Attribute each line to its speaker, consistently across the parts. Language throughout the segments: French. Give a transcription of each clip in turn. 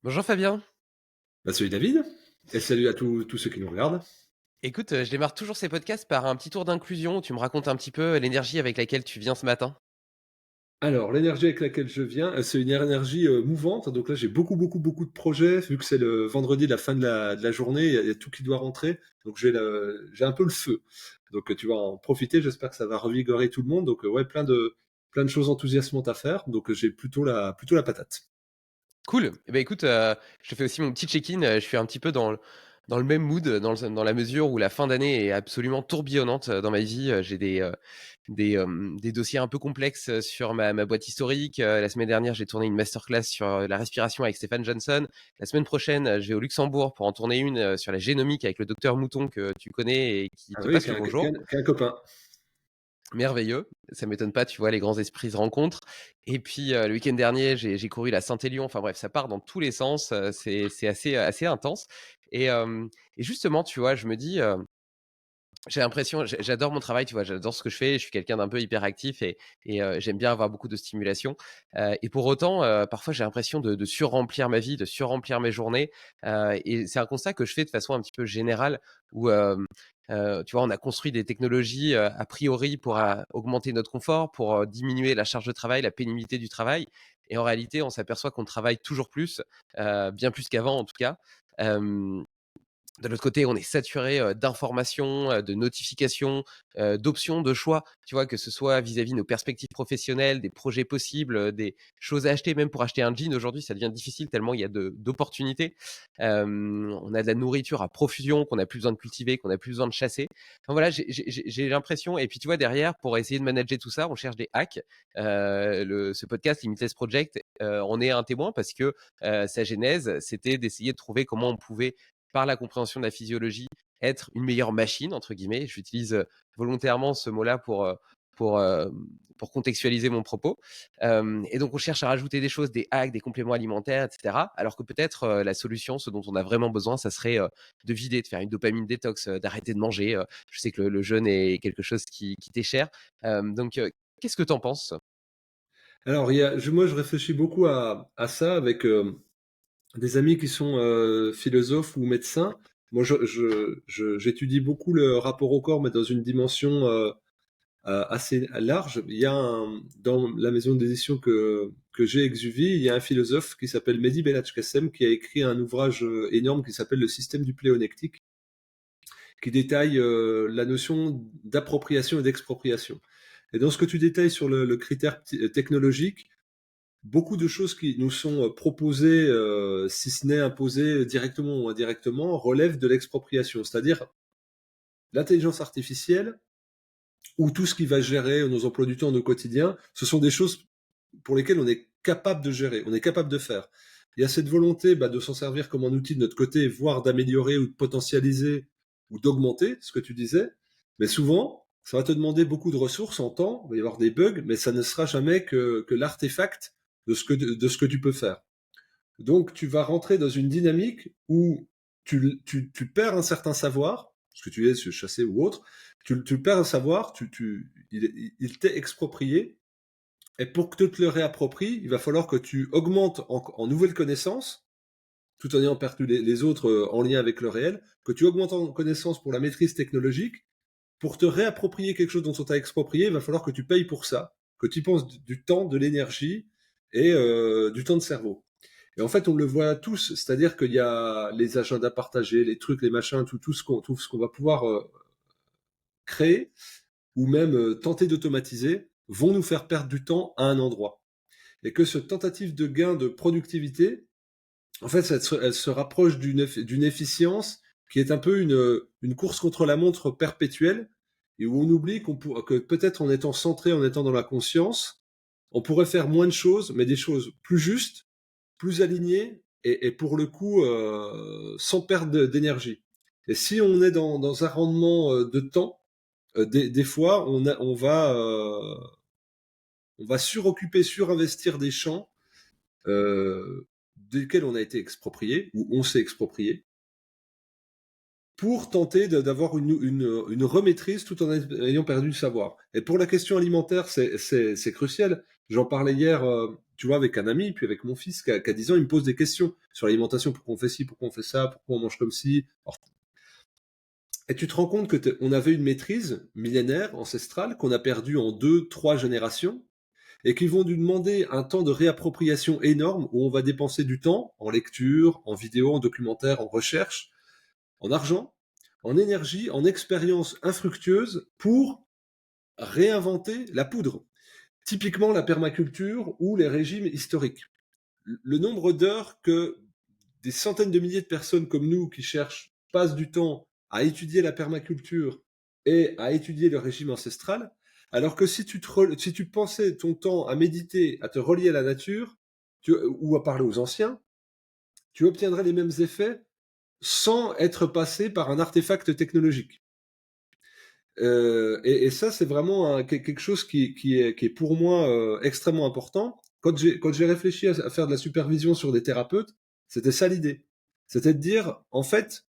Speaker 1: Bonjour Fabien.
Speaker 2: Bah, salut David, et salut à tous ceux qui nous regardent.
Speaker 1: Écoute, je démarre toujours ces podcasts par un petit tour d'inclusion où tu me racontes un petit peu l'énergie avec laquelle tu viens ce matin.
Speaker 2: Alors, l'énergie avec laquelle je viens, c'est une énergie mouvante. Donc là, j'ai beaucoup de projets. Vu que c'est le vendredi, la fin de la journée, il y a tout qui doit rentrer. Donc j'ai un peu le feu. Donc tu vas en profiter. J'espère que ça va revigorer tout le monde. Donc ouais, plein de choses enthousiasmantes à faire. Donc j'ai plutôt la patate.
Speaker 1: Cool. Eh ben écoute, je te fais aussi mon petit check-in. Je suis un petit peu dans le même mood, dans la mesure où la fin d'année est absolument tourbillonnante dans ma vie. J'ai des dossiers un peu complexes sur ma boîte historique. La semaine dernière, j'ai tourné une masterclass sur la respiration avec Stéphane Johnson. La semaine prochaine, je vais au Luxembourg pour en tourner une sur la génomique avec le docteur Mouton que tu connais et qui
Speaker 2: Ah
Speaker 1: te
Speaker 2: oui,
Speaker 1: passe le bonjour.
Speaker 2: qu'un copain.
Speaker 1: Merveilleux, ça m'étonne pas, tu vois, les grands esprits se rencontrent. Et puis le week-end dernier, j'ai couru la Saint-Élion. Enfin bref, ça part dans tous les sens. C'est assez intense. Et, euh, et justement, tu vois, je me dis, j'ai l'impression, j'adore mon travail, tu vois, j'adore ce que je fais. Je suis quelqu'un d'un peu hyperactif et j'aime bien avoir beaucoup de stimulation. Et pour autant, parfois, j'ai l'impression de surremplir ma vie, de surremplir mes journées. Et c'est un constat que je fais de façon un petit peu générale où, tu vois, on a construit des technologies a priori pour augmenter notre confort, pour diminuer la charge de travail, la pénibilité du travail. Et en réalité, on s'aperçoit qu'on travaille toujours plus, bien plus qu'avant en tout cas. Euh, de l'autre côté, on est saturé d'informations, de notifications, d'options, de choix. Tu vois, que ce soit vis-à-vis de nos perspectives professionnelles, des projets possibles, des choses à acheter. Même pour acheter un jean, aujourd'hui, ça devient difficile tellement il y a d'opportunités. On a de la nourriture à profusion qu'on n'a plus besoin de cultiver, qu'on n'a plus besoin de chasser. Enfin, voilà, j'ai l'impression. Et puis, tu vois, derrière, pour essayer de manager tout ça, on cherche des hacks. Ce podcast, Limitless Project, on est un témoin parce que sa genèse, c'était d'essayer de trouver comment on pouvait par la compréhension de la physiologie, être une meilleure machine, entre guillemets. J'utilise volontairement ce mot-là pour, euh, pour contextualiser mon propos. Et donc, on cherche à rajouter des choses, des hacks, des compléments alimentaires, etc. Alors que peut-être la solution, ce dont on a vraiment besoin, ça serait de vider, de faire une dopamine détox, d'arrêter de manger. Je sais que le jeûne est quelque chose qui t'est cher. Donc, qu'est-ce que tu en penses?
Speaker 2: Alors, moi, je réfléchis beaucoup à ça avec des amis qui sont philosophes ou médecins. Moi, j'étudie beaucoup le rapport au corps, mais dans une dimension assez large. Dans la maison d'édition que j'ai, Exuvie, il y a un philosophe qui s'appelle Mehdi Belhadj-Kassem qui a écrit un ouvrage énorme qui s'appelle Le système du pléonectique, qui détaille la notion d'appropriation et d'expropriation. Et dans ce que tu détailles sur le critère technologique, beaucoup de choses qui nous sont proposées, si ce n'est imposées directement ou indirectement, relèvent de l'expropriation, c'est-à-dire l'intelligence artificielle ou tout ce qui va gérer nos emplois du temps, nos quotidiens. Ce sont des choses pour lesquelles on est capable de gérer, on est capable de faire. Il y a cette volonté de s'en servir comme un outil de notre côté, voire d'améliorer ou de potentialiser ou d'augmenter ce que tu disais. Mais souvent, ça va te demander beaucoup de ressources en temps, il va y avoir des bugs, mais ça ne sera jamais que l'artefact de ce que tu peux faire. Donc, tu vas rentrer dans une dynamique où tu perds un certain savoir, ce que tu es chassé ou autre, tu perds un savoir, il t'est exproprié, et pour que tu te le réappropries, il va falloir que tu augmentes en nouvelles connaissances, tout en ayant perdu les autres en lien avec le réel, que tu augmentes en connaissances pour la maîtrise technologique. Pour te réapproprier quelque chose dont on t'a exproprié, il va falloir que tu payes pour ça, que tu penses du temps, de l'énergie et du temps de cerveau. Et en fait, on le voit tous, c'est-à-dire qu'il y a les agendas partagés, les trucs, les machins, tout ce qu'on va pouvoir créer ou même tenter d'automatiser vont nous faire perdre du temps à un endroit. Et que ce tentative de gain de productivité, en fait, elle se rapproche d'une efficience qui est un peu une course contre la montre perpétuelle et où on oublie que peut-être en étant centré, en étant dans la conscience, on pourrait faire moins de choses, mais des choses plus justes, plus alignées et pour le coup sans perte d'énergie. Et si on est dans un rendement de temps, des fois on va suroccuper, surinvestir des champs desquels on a été exproprié ou on s'est exproprié pour tenter d'avoir une remaîtrise tout en ayant perdu le savoir. Et pour la question alimentaire, c'est crucial. J'en parlais hier, tu vois, avec un ami, puis avec mon fils, qui a 10 ans, il me pose des questions sur l'alimentation. Pourquoi on fait ci, pourquoi on fait ça, pourquoi on mange comme ci. Alors, et tu te rends compte que on avait une maîtrise millénaire, ancestrale, qu'on a perdue en 2, 3 générations, et qui vont nous demander un temps de réappropriation énorme, où on va dépenser du temps en lecture, en vidéo, en documentaire, en recherche, en argent, en énergie, en expérience infructueuse pour réinventer la poudre. Typiquement la permaculture ou les régimes historiques. Le nombre d'heures que des centaines de milliers de personnes comme nous qui cherchent passent du temps à étudier la permaculture et à étudier le régime ancestral, alors que si tu pensais ton temps à méditer, à te relier à la nature, ou à parler aux anciens, tu obtiendrais les mêmes effets sans être passé par un artefact technologique. Et ça, c'est vraiment quelque chose qui est pour moi extrêmement important. Quand j'ai réfléchi à faire de la supervision sur des thérapeutes, c'était ça l'idée. C'était de dire, en fait,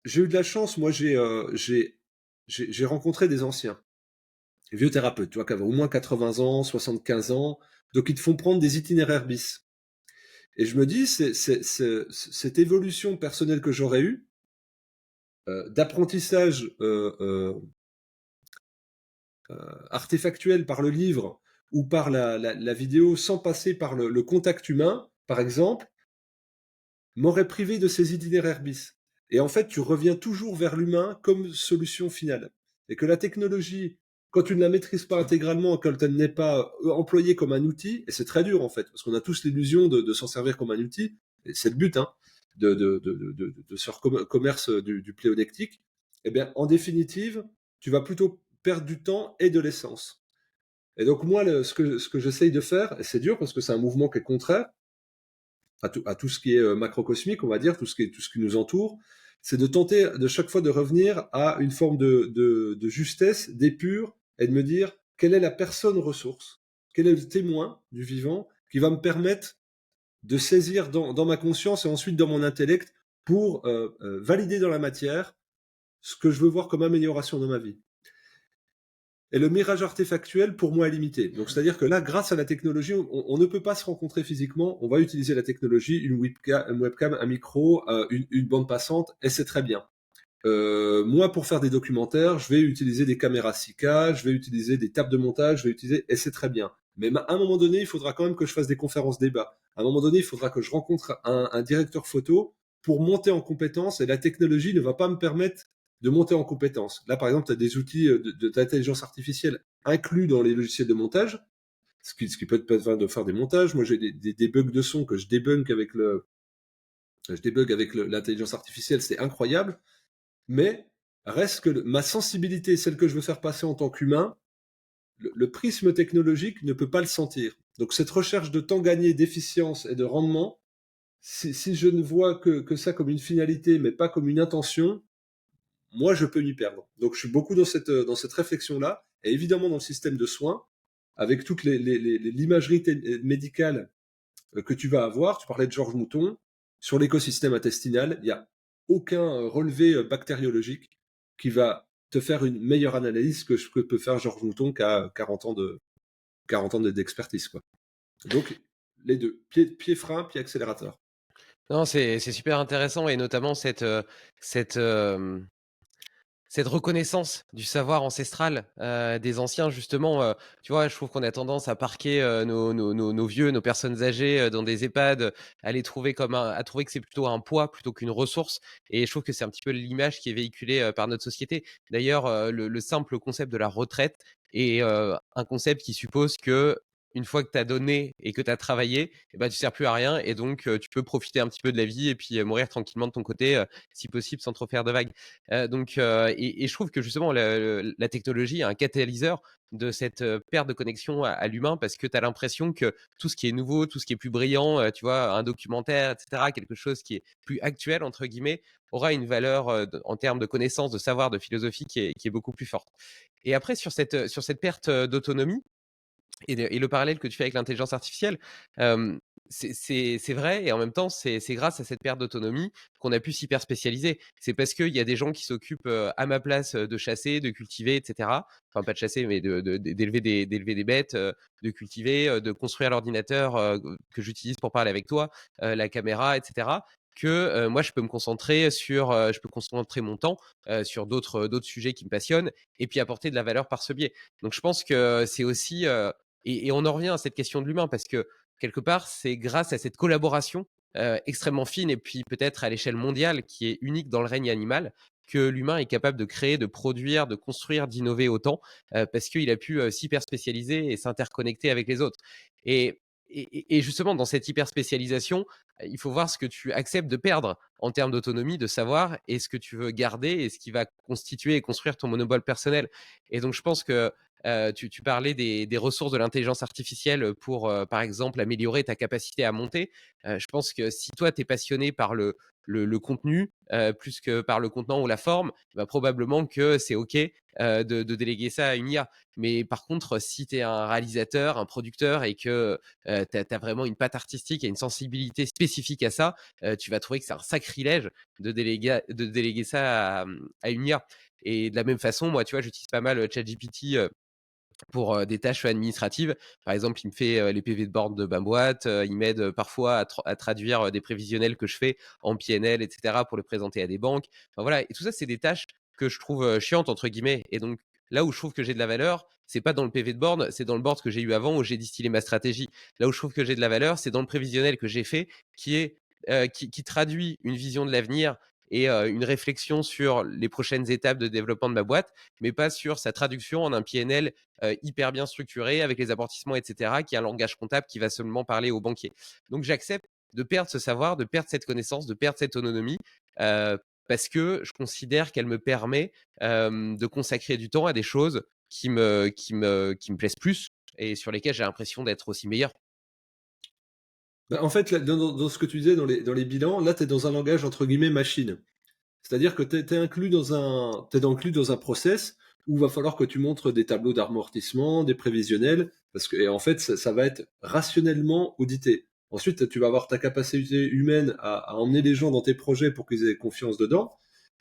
Speaker 2: j'ai eu de la chance, moi j'ai rencontré des anciens, des vieux thérapeutes, tu vois, qui avaient au moins 80 ans, 75 ans, donc ils te font prendre des itinéraires bis. Et je me dis, cette évolution personnelle que j'aurais eue, d'apprentissage artefactuel par le livre ou par la vidéo sans passer par le contact humain, par exemple, m'aurait privé de ces itinéraires bis. Et en fait, tu reviens toujours vers l'humain comme solution finale. Et que la technologie, quand tu ne la maîtrises pas intégralement, quand elle n'est pas employée comme un outil, et c'est très dur en fait, parce qu'on a tous l'illusion de s'en servir comme un outil, et c'est le but hein, de ce commerce du pléonectique, eh bien, en définitive, tu vas plutôt perdre du temps et de l'essence. Et donc moi, ce que j'essaye de faire, et c'est dur parce que c'est un mouvement qui est contraire à tout ce qui est macrocosmique, on va dire, tout ce qui nous entoure, c'est de tenter de chaque fois de revenir à une forme de justesse, d'épure, et de me dire quelle est la personne ressource, quel est le témoin du vivant qui va me permettre de saisir dans ma conscience et ensuite dans mon intellect pour valider dans la matière ce que je veux voir comme amélioration dans ma vie. Et le mirage artefactuel, pour moi, est limité. Donc, c'est-à-dire que là, grâce à la technologie, on ne peut pas se rencontrer physiquement. On va utiliser la technologie, une webcam, un micro, une bande passante, et c'est très bien. Moi, pour faire des documentaires, je vais utiliser des caméras 6K, je vais utiliser des tables de montage, et c'est très bien. Mais à un moment donné, il faudra quand même que je fasse des conférences débats. À un moment donné, il faudra que je rencontre un directeur photo pour monter en compétence, et la technologie ne va pas me permettre de monter en compétence. Là, par exemple, tu as des outils d'intelligence artificielle inclus dans les logiciels de montage, ce qui peut te permettre de faire des montages. Moi, j'ai des bugs de son que je débug avec l'intelligence artificielle, c'est incroyable. Mais reste que ma sensibilité, celle que je veux faire passer en tant qu'humain, le prisme technologique ne peut pas le sentir. Donc cette recherche de temps gagné, d'efficience et de rendement, si je ne vois que ça comme une finalité, mais pas comme une intention, moi je peux m'y perdre. Donc je suis beaucoup dans cette réflexion-là, et évidemment dans le système de soins, avec toute l'imagerie médicale que tu vas avoir. Tu parlais de Georges Mouton, sur l'écosystème intestinal, il n'y a aucun relevé bactériologique qui va te faire une meilleure analyse que ce que peut faire Georges Mouton qui a 40 ans d'expertise, quoi. Donc, les deux, pied frein, pied accélérateur.
Speaker 1: Non, c'est super intéressant et notamment cette, cette reconnaissance du savoir ancestral, des anciens justement, tu vois? Je trouve qu'on a tendance à parquer, nos vieux, nos personnes âgées, dans des EHPAD, à les trouver comme à trouver que c'est plutôt un poids plutôt qu'une ressource et je trouve que c'est un petit peu l'image qui est véhiculée, par notre société. D'ailleurs, le simple concept de la retraite est, un concept qui suppose que une fois que tu as donné et que tu as travaillé et ben tu sers plus à rien et donc tu peux profiter un petit peu de la vie et puis, mourir tranquillement de ton côté, si possible sans trop faire de vagues. Et je trouve que justement la technologie est un catalyseur de cette perte de connexion à l'humain parce que tu as l'impression que tout ce qui est nouveau, tout ce qui est plus brillant, tu vois, un documentaire, etc., quelque chose qui est plus actuel, entre guillemets, aura une valeur en termes de connaissances, de savoir, de philosophie qui est beaucoup plus forte. Et après, sur cette perte d'autonomie, et le parallèle que tu fais avec l'intelligence artificielle, C'est vrai et en même temps, c'est grâce à cette perte d'autonomie qu'on a pu s'hyper spécialiser. C'est parce qu'il y a des gens qui s'occupent, à ma place, de chasser, de cultiver et cetera. Enfin pas de chasser, mais d'élever des bêtes, de cultiver, de construire l'ordinateur, que j'utilise pour parler avec toi, la caméra et cetera, que, moi je peux concentrer mon temps, sur d'autres sujets qui me passionnent et puis apporter de la valeur par ce biais. Donc je pense que c'est aussi, et on en revient à cette question de l'humain parce que quelque part, c'est grâce à cette collaboration extrêmement fine et puis peut-être à l'échelle mondiale qui est unique dans le règne animal que l'humain est capable de créer, de produire, de construire, d'innover autant parce qu'il a pu s'hyper spécialiser et s'interconnecter avec les autres. Et, et justement, dans cette hyper spécialisation, il faut voir ce que tu acceptes de perdre en termes d'autonomie, de savoir, et ce que tu veux garder et ce qui va constituer et construire ton monopole personnel. Et donc, je pense que tu parlais des ressources de l'intelligence artificielle pour, par exemple, améliorer ta capacité à monter. Je pense que si toi, tu es passionné par le contenu plus que par le contenant ou la forme, bah, probablement que c'est OK de déléguer ça à une IA. Mais par contre, si tu es un réalisateur, un producteur et que tu as vraiment une patte artistique et une sensibilité spécifique à ça, tu vas trouver que c'est un sacrilège de déléguer ça à une IA. Et de la même façon, moi, tu vois, j'utilise pas mal ChatGPT pour des tâches administratives. Par exemple, il me fait les PV de borne de ma boîte, il m'aide parfois à traduire des prévisionnels que je fais en PNL, etc., pour le présenter à des banques. Enfin, voilà, et tout ça, c'est des tâches que je trouve chiantes, entre guillemets. Et donc, là où je trouve que j'ai de la valeur, c'est pas dans le PV de borne, c'est dans le board que j'ai eu avant où j'ai distillé ma stratégie. Là où je trouve que j'ai de la valeur, c'est dans le prévisionnel que j'ai fait qui traduit une vision de l'avenir et une réflexion sur les prochaines étapes de développement de ma boîte, mais pas sur sa traduction en un PNL hyper bien structuré avec les amortissements, etc., qui est un langage comptable qui va seulement parler aux banquiers. Donc j'accepte de perdre ce savoir, de perdre cette connaissance, de perdre cette autonomie, parce que je considère qu'elle me permet de consacrer du temps à des choses qui me plaisent plus et sur lesquelles j'ai l'impression d'être aussi meilleur.
Speaker 2: Bah, en fait, là, dans ce que tu disais dans les bilans, là, tu es dans un langage entre guillemets machine. C'est-à-dire que tu es inclus dans un process où il va falloir que tu montres des tableaux d'amortissement, des prévisionnels, parce que et en fait, ça va être rationnellement audité. Ensuite, tu vas avoir ta capacité humaine à emmener les gens dans tes projets pour qu'ils aient confiance dedans.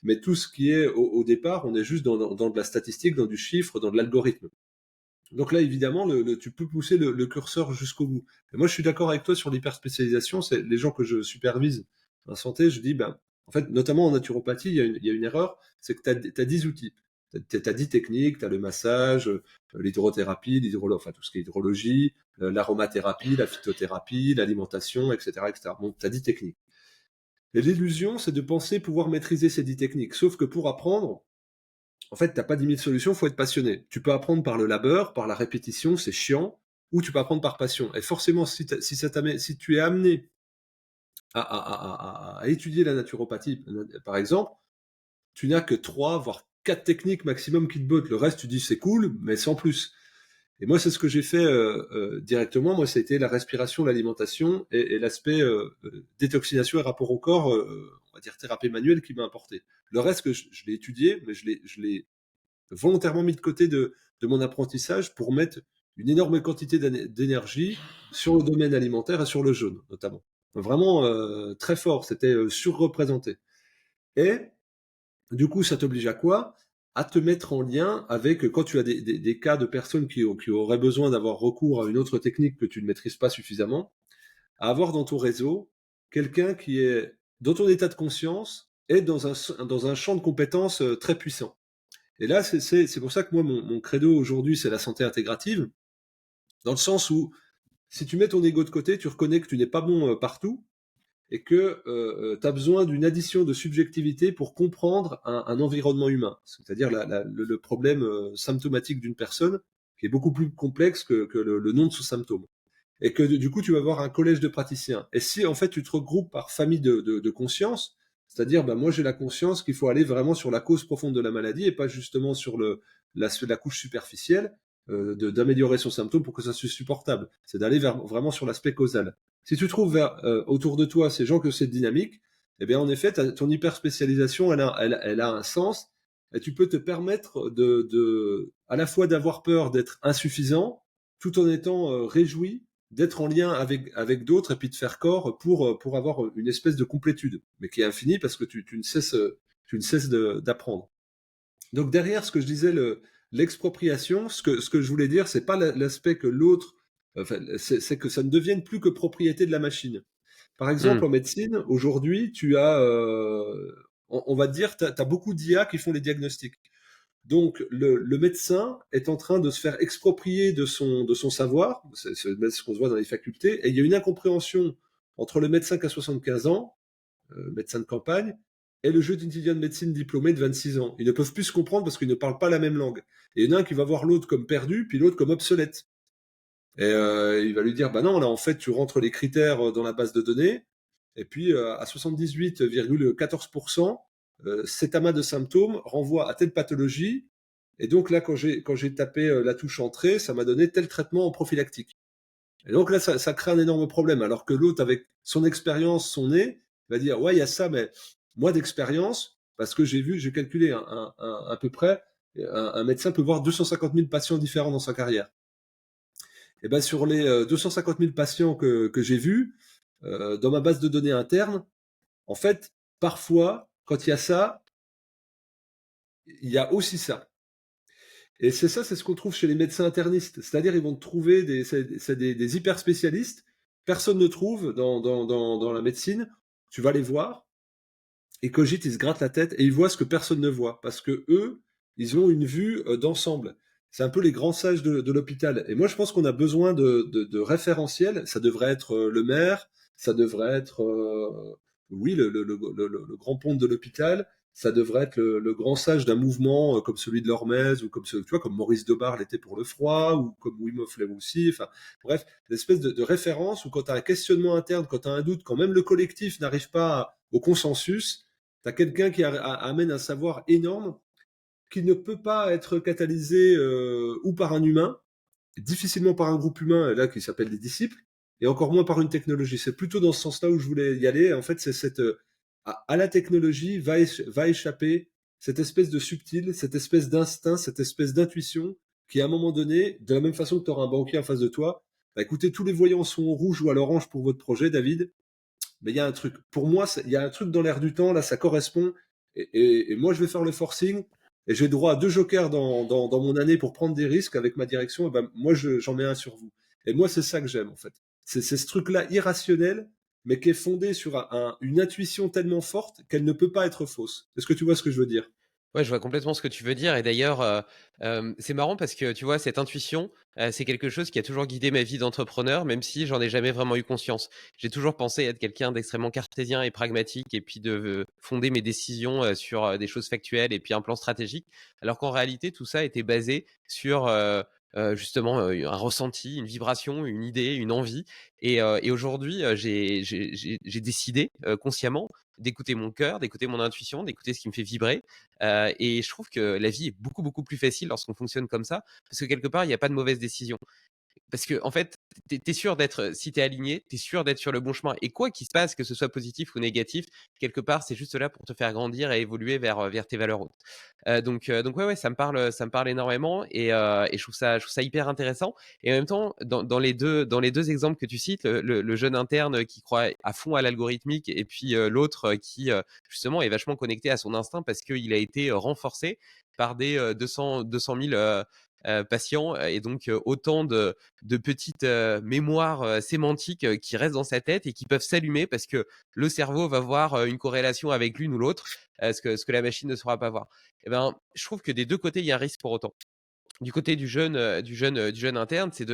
Speaker 2: Mais tout ce qui est au départ, on est juste dans de la statistique, dans du chiffre, dans de l'algorithme. Donc là, évidemment, tu peux pousser le curseur jusqu'au bout. Et moi, je suis d'accord avec toi sur l'hyperspécialisation. C'est les gens que je supervise en santé, je dis, ben, en fait, notamment en naturopathie, il y a une erreur, c'est que tu as 10 outils. Tu as 10 techniques, tu as le massage, l'hydrothérapie, enfin tout ce qui est hydrologie, l'aromathérapie, la phytothérapie, l'alimentation, etc., etc. Bon, tu as 10 techniques. Et l'illusion, c'est de penser pouvoir maîtriser ces 10 techniques. Sauf que pour apprendre, en fait, t'as pas 10 000 solutions, faut être passionné. Tu peux apprendre par le labeur, par la répétition, c'est chiant, ou tu peux apprendre par passion. Et forcément, si tu es amené à étudier la naturopathie, par exemple, tu n'as que 3, voire 4 techniques maximum qui te bottent. Le reste, tu dis c'est cool, mais sans plus. Et moi, c'est ce que j'ai fait directement. Moi, ça a été la respiration, l'alimentation et l'aspect détoxination et rapport au corps, on va dire thérapie manuelle qui m'a importé. Le reste, je l'ai étudié, mais je l'ai volontairement mis de côté de mon apprentissage pour mettre une énorme quantité d'énergie sur le domaine alimentaire et sur le jeûne, notamment. Vraiment très fort, c'était surreprésenté. Et du coup, ça t'oblige à quoi? À te mettre en lien avec, quand tu as des cas de personnes qui auraient besoin d'avoir recours à une autre technique que tu ne maîtrises pas suffisamment, à avoir dans ton réseau quelqu'un qui est dans ton état de conscience et dans un champ de compétences très puissant. Et là, c'est pour ça que moi, mon credo aujourd'hui, c'est la santé intégrative, dans le sens où si tu mets ton ego de côté, tu reconnais que tu n'es pas bon partout et que tu as besoin d'une addition de subjectivité pour comprendre un environnement humain, c'est-à-dire le problème symptomatique d'une personne qui est beaucoup plus complexe que le nom de ce symptôme. Et que du coup, tu vas avoir un collège de praticiens. Et si en fait tu te regroupes par famille de conscience, c'est-à-dire, ben, moi j'ai la conscience qu'il faut aller vraiment sur la cause profonde de la maladie et pas justement sur la couche superficielle, d'améliorer son symptôme pour que ça soit supportable. C'est d'aller vraiment sur l'aspect causal. Si tu trouves autour de toi ces gens que c'est dynamique, eh bien en effet, ton hyper spécialisation, elle a un sens et tu peux te permettre à la fois d'avoir peur d'être insuffisant, tout en étant réjoui d'être en lien avec d'autres et puis de faire corps pour avoir une espèce de complétude, mais qui est infinie parce que tu ne cesses d'apprendre. Donc derrière ce que je disais, l'expropriation, ce que je voulais dire, c'est pas l'aspect que l'autre, enfin, c'est que ça ne devienne plus que propriété de la machine. Par
Speaker 1: Mmh.
Speaker 2: exemple, en médecine, aujourd'hui, tu as, on va te dire, tu as beaucoup d'IA qui font les diagnostics. Donc, le médecin est en train de se faire exproprier de son savoir, c'est ce qu'on se voit dans les facultés, et il y a une incompréhension entre le médecin qui a 75 ans, médecin de campagne, et le jeune étudiant de médecine diplômé de 26 ans. Ils ne peuvent plus se comprendre parce qu'ils ne parlent pas la même langue. Et il y en a un qui va voir l'autre comme perdu, puis l'autre comme obsolète. Et il va lui dire, bah non, là en fait, tu rentres les critères dans la base de données, et puis à 78,14%, cet amas de symptômes renvoie à telle pathologie, et donc là, quand j'ai tapé la touche entrée, ça m'a donné tel traitement en prophylactique. Et donc là, ça crée un énorme problème, alors que l'autre, avec son expérience, son nez, va dire, ouais, il y a ça, mais moi d'expérience, parce que j'ai calculé à peu près, un médecin peut voir 250 000 patients différents dans sa carrière. Et ben sur les 250 000 patients que j'ai vus, dans ma base de données interne, en fait, parfois, quand il y a ça, il y a aussi ça. Et c'est ça, c'est ce qu'on trouve chez les médecins internistes. C'est-à-dire, ils vont te trouver des hyper spécialistes. Personne ne trouve dans la médecine. Tu vas les voir, ils cogitent, ils se grattent la tête et ils voient ce que personne ne voit. Parce que eux, ils ont une vue d'ensemble. C'est un peu les grands sages de l'hôpital. Et moi, je pense qu'on a besoin de référentiels. Ça devrait être le maire, ça devrait être, oui, le grand ponte de l'hôpital. Ça devrait être le grand sage d'un mouvement comme celui de l'Hormèse ou comme tu vois, comme Maurice Debar l'était pour le froid ou comme Wim Hof l'est aussi. Enfin, bref, une espèce de référence où quand tu as un questionnement interne, quand tu as un doute, quand même le collectif n'arrive pas au consensus, tu as quelqu'un qui amène un savoir énorme qui ne peut pas être catalysé ou par un humain, difficilement par un groupe humain, là, qui s'appelle des disciples, et encore moins par une technologie. C'est plutôt dans ce sens-là où je voulais y aller. En fait, c'est cette, à la technologie va échapper cette espèce de subtil, cette espèce d'instinct, cette espèce d'intuition qui, à un moment donné, de la même façon que tu auras un banquier en face de toi, bah, écoutez, tous les voyants sont au rouge ou à l'orange pour votre projet, David, mais il y a un truc. Pour moi, il y a un truc dans l'air du temps, là, ça correspond. Et moi, je vais faire le forcing. Et j'ai droit à 2 jokers dans mon année pour prendre des risques avec ma direction. Et ben, moi, j'en mets un sur vous. Et moi, c'est ça que j'aime, en fait. C'est ce truc-là irrationnel, mais qui est fondé sur une intuition tellement forte qu'elle ne peut pas être fausse. Est-ce que tu vois ce que je veux dire?
Speaker 1: Ouais, je vois complètement ce que tu veux dire et d'ailleurs, c'est marrant parce que, tu vois, cette intuition, c'est quelque chose qui a toujours guidé ma vie d'entrepreneur, même si j'en ai jamais vraiment eu conscience. J'ai toujours pensé être quelqu'un d'extrêmement cartésien et pragmatique et puis de fonder mes décisions, sur, des choses factuelles et puis un plan stratégique. Alors qu'en réalité, tout ça était basé sur, justement, un ressenti, une vibration, une idée, une envie et aujourd'hui, j'ai décidé, consciemment d'écouter mon cœur, d'écouter mon intuition, d'écouter ce qui me fait vibrer. Et je trouve que la vie est beaucoup, beaucoup plus facile lorsqu'on fonctionne comme ça, parce que quelque part, il n'y a pas de mauvaise décision. Parce que en fait, tu es sûr d'être si tu es aligné, tu es sûr d'être sur le bon chemin et quoi qu'il se passe, que ce soit positif ou négatif, quelque part, c'est juste là pour te faire grandir et évoluer vers tes valeurs hautes. Donc ouais, ça me parle énormément et je trouve ça hyper intéressant et en même temps, dans les 2 exemples que tu cites, le jeune interne qui croit à fond à l'algorithmique et puis, l'autre, qui, justement est vachement connecté à son instinct parce qu'il a été, renforcé par des, 200 000, patients et donc, autant de petites mémoires sémantiques qui restent dans sa tête et qui peuvent s'allumer parce que le cerveau va voir une corrélation avec l'une ou l'autre, ce que la machine ne saura pas voir. Et ben, je trouve que des deux côtés, il y a un risque pour autant. Du côté du jeune interne, c'est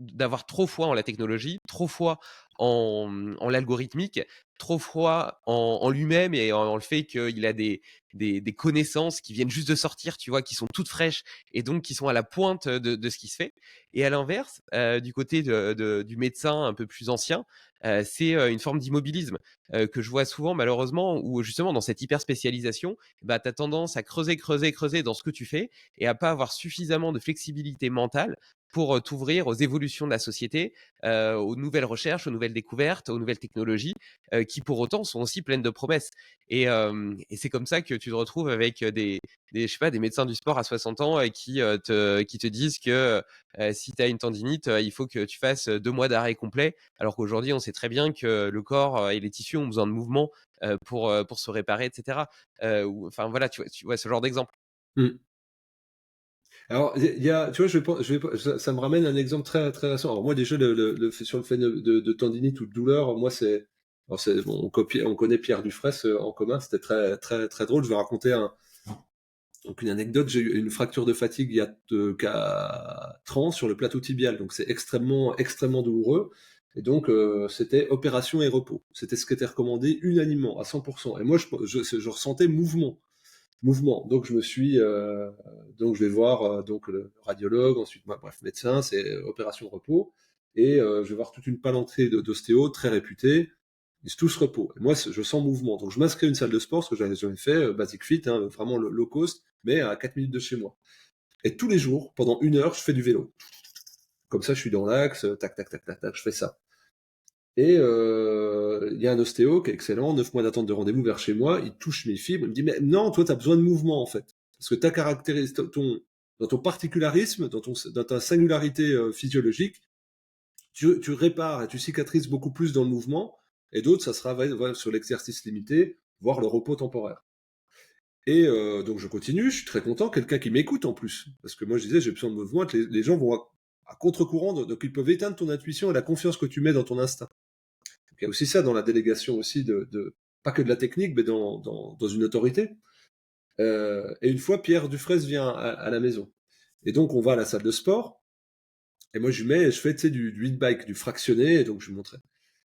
Speaker 1: d'avoir trop foi en la technologie, trop foi en l'algorithmique, trop foi en lui-même et en le fait qu'il a des connaissances qui viennent juste de sortir, tu vois, qui sont toutes fraîches et donc qui sont à la pointe de ce qui se fait. Et à l'inverse, du côté du médecin un peu plus ancien, c'est une forme d'immobilisme que je vois souvent malheureusement où justement dans cette hyper spécialisation, bah, tu as tendance à creuser, creuser, creuser dans ce que tu fais et à pas avoir suffisamment de flexibilité mentale pour t'ouvrir aux évolutions de la société, aux nouvelles recherches, aux nouvelles découvertes, aux nouvelles technologies, qui pour autant sont aussi pleines de promesses. Et c'est comme ça que tu te retrouves avec je sais pas, des médecins du sport à 60 ans qui te disent que si tu as une tendinite, il faut que tu fasses 2 mois d'arrêt complet, alors qu'aujourd'hui, on sait très bien que le corps et les tissus ont besoin de mouvement pour se réparer, etc. Enfin voilà, tu vois ce genre d'exemple.
Speaker 2: Mmh. Alors, tu vois, ça me ramène à un exemple très, très récent. Alors, moi, déjà, sur le fait de tendinite ou de douleur, moi, bon, on connaît Pierre Dufresne en commun, c'était très, très, très drôle. Je vais raconter donc une anecdote. J'ai eu une fracture de fatigue il y a 4 ans sur le plateau tibial, donc c'est extrêmement, extrêmement douloureux. Et donc, c'était opération et repos. C'était ce qui était recommandé unanimement, à 100%. Et moi, je ressentais mouvement. Donc donc je vais voir donc le radiologue, ensuite bref médecin, c'est opération repos, et je vais voir toute une palanquée d'ostéos très réputés. Ils sont tous repos. Et moi, je sens mouvement. Donc je m'inscris à une salle de sport, ce que j'avais jamais fait, Basic Fit, hein, vraiment le low cost, mais à 4 minutes de chez moi. Et tous les jours, pendant 1 heure, je fais du vélo. Comme ça, je suis dans l'axe, tac, tac, tac, tac, tac, je fais ça. Et il y a un ostéo qui est excellent, 9 mois d'attente de rendez-vous vers chez moi, il touche mes fibres, il me dit, mais non, toi, tu as besoin de mouvement, en fait. Parce que dans ton particularisme, dans ta singularité physiologique, tu répares et tu cicatrises beaucoup plus dans le mouvement, et d'autres, ça sera sur l'exercice limité, voire le repos temporaire. Et donc je continue, je suis très content, quelqu'un qui m'écoute en plus. Parce que moi, je disais, j'ai besoin de mouvement, que les gens vont à contre-courant, donc ils peuvent éteindre ton intuition et la confiance que tu mets dans ton instinct. Il y a aussi ça dans la délégation aussi pas que de la technique, mais dans une autorité. Et une fois, Pierre Dufresne vient à la maison. Et donc, on va à la salle de sport. Et moi, je fais, tu sais, du hit bike, du fractionné. Et donc, je lui montrais.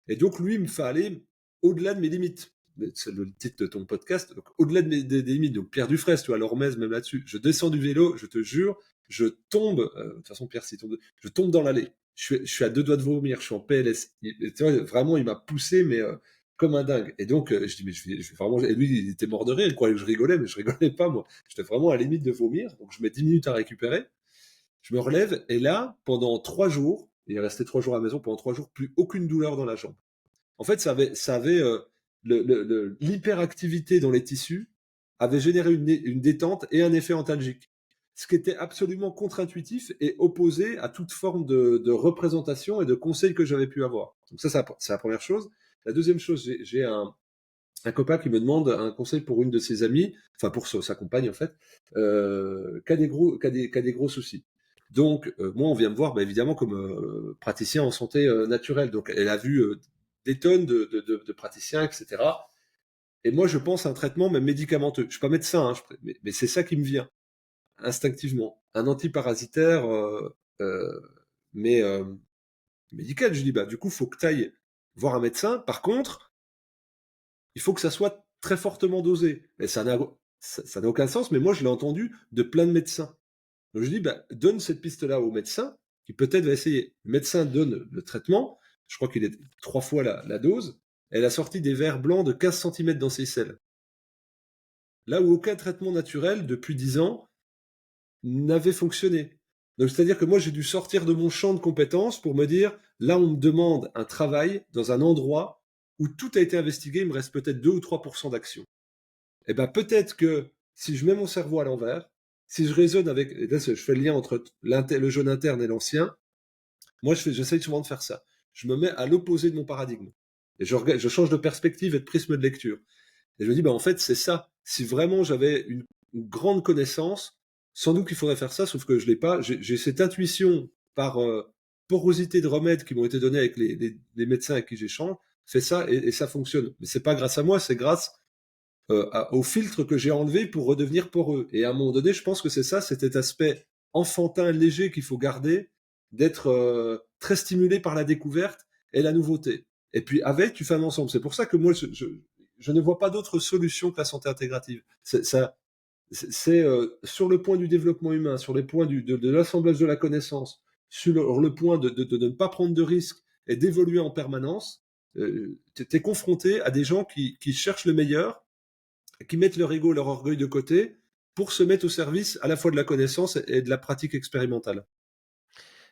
Speaker 2: Et donc, lui, il me fait aller au-delà de mes limites. C'est le titre de ton podcast. Donc, au-delà des limites. Donc, Pierre Dufresne, tu vois, Lormez, même là-dessus. Je descends du vélo, je te jure, je tombe. De toute façon, Pierre, s'il tombe, je tombe dans l'allée. Je suis à 2 doigts de vomir, je suis en PLS. Tu vois, vraiment, il m'a poussé, mais comme un dingue. Et donc, je dis, mais je vais vraiment. Et lui, il était mort de rire, il croyait que je rigolais, mais je rigolais pas, moi. J'étais vraiment à la limite de vomir, donc je mets 10 minutes à récupérer. Je me relève, et là, pendant 3 jours, il est resté 3 jours à la maison, pendant 3 jours, plus aucune douleur dans la jambe. En fait, ça avait l'hyperactivité dans les tissus avait généré une détente et un effet antalgique. Ce qui était absolument contre-intuitif et opposé à toute forme de représentation et de conseil que j'avais pu avoir. Donc ça, c'est la première chose. La deuxième chose, j'ai un copain qui me demande un conseil pour une de ses amies, enfin pour sa compagne en fait, qui a des gros soucis. Donc moi, on vient me voir, bah, évidemment, comme praticien en santé naturelle. Donc elle a vu des tonnes de praticiens, etc. Et moi, je pense à un traitement même médicamenteux. Je suis pas médecin, hein, mais c'est ça qui me vient instinctivement. Un antiparasitaire, euh, mais médical. Je dis, bah, du coup, faut que tu ailles voir un médecin. Par contre, il faut que ça soit très fortement dosé. Et ça n'a aucun sens, mais moi, je l'ai entendu de plein de médecins. Donc, je dis, bah, donne cette piste-là au médecin, qui peut-être va essayer. Le médecin donne le traitement. Je crois qu'il est 3 fois la dose. Elle a sorti des verres blancs de 15 centimètres dans ses selles. Là où aucun traitement naturel, depuis 10 ans, n'avait fonctionné. Donc, c'est-à-dire que moi, j'ai dû sortir de mon champ de compétences pour me dire, là, on me demande un travail dans un endroit où tout a été investigué, il me reste peut-être 2 ou 3% d'action. Et ben peut-être que si je mets mon cerveau à l'envers, si je raisonne avec, et là, je fais le lien entre le jeune interne et l'ancien, moi, j'essaye souvent de faire ça. Je me mets à l'opposé de mon paradigme. Et je change de perspective et de prisme de lecture. Et je me dis, bah, en fait, c'est ça. Si vraiment j'avais une grande connaissance, sans doute qu'il faudrait faire ça, sauf que je l'ai pas. J'ai cette intuition par porosité de remèdes qui m'ont été donnés avec les médecins avec qui j'échange, fais ça et ça fonctionne. Mais c'est pas grâce à moi, c'est grâce au filtre que j'ai enlevé pour redevenir poreux. Et à un moment donné, je pense que c'est ça, cet aspect enfantin, léger qu'il faut garder, d'être très stimulé par la découverte et la nouveauté. Et puis avec, tu fais un ensemble. C'est pour ça que moi, je ne vois pas d'autre solution que la santé intégrative. C'est sur le point du développement humain, sur les points de l'assemblage de la connaissance, sur le point de ne pas prendre de risques et d'évoluer en permanence. Tu es confronté à des gens qui cherchent le meilleur, qui mettent leur ego, leur orgueil de côté pour se mettre au service à la fois de la connaissance et de la pratique expérimentale.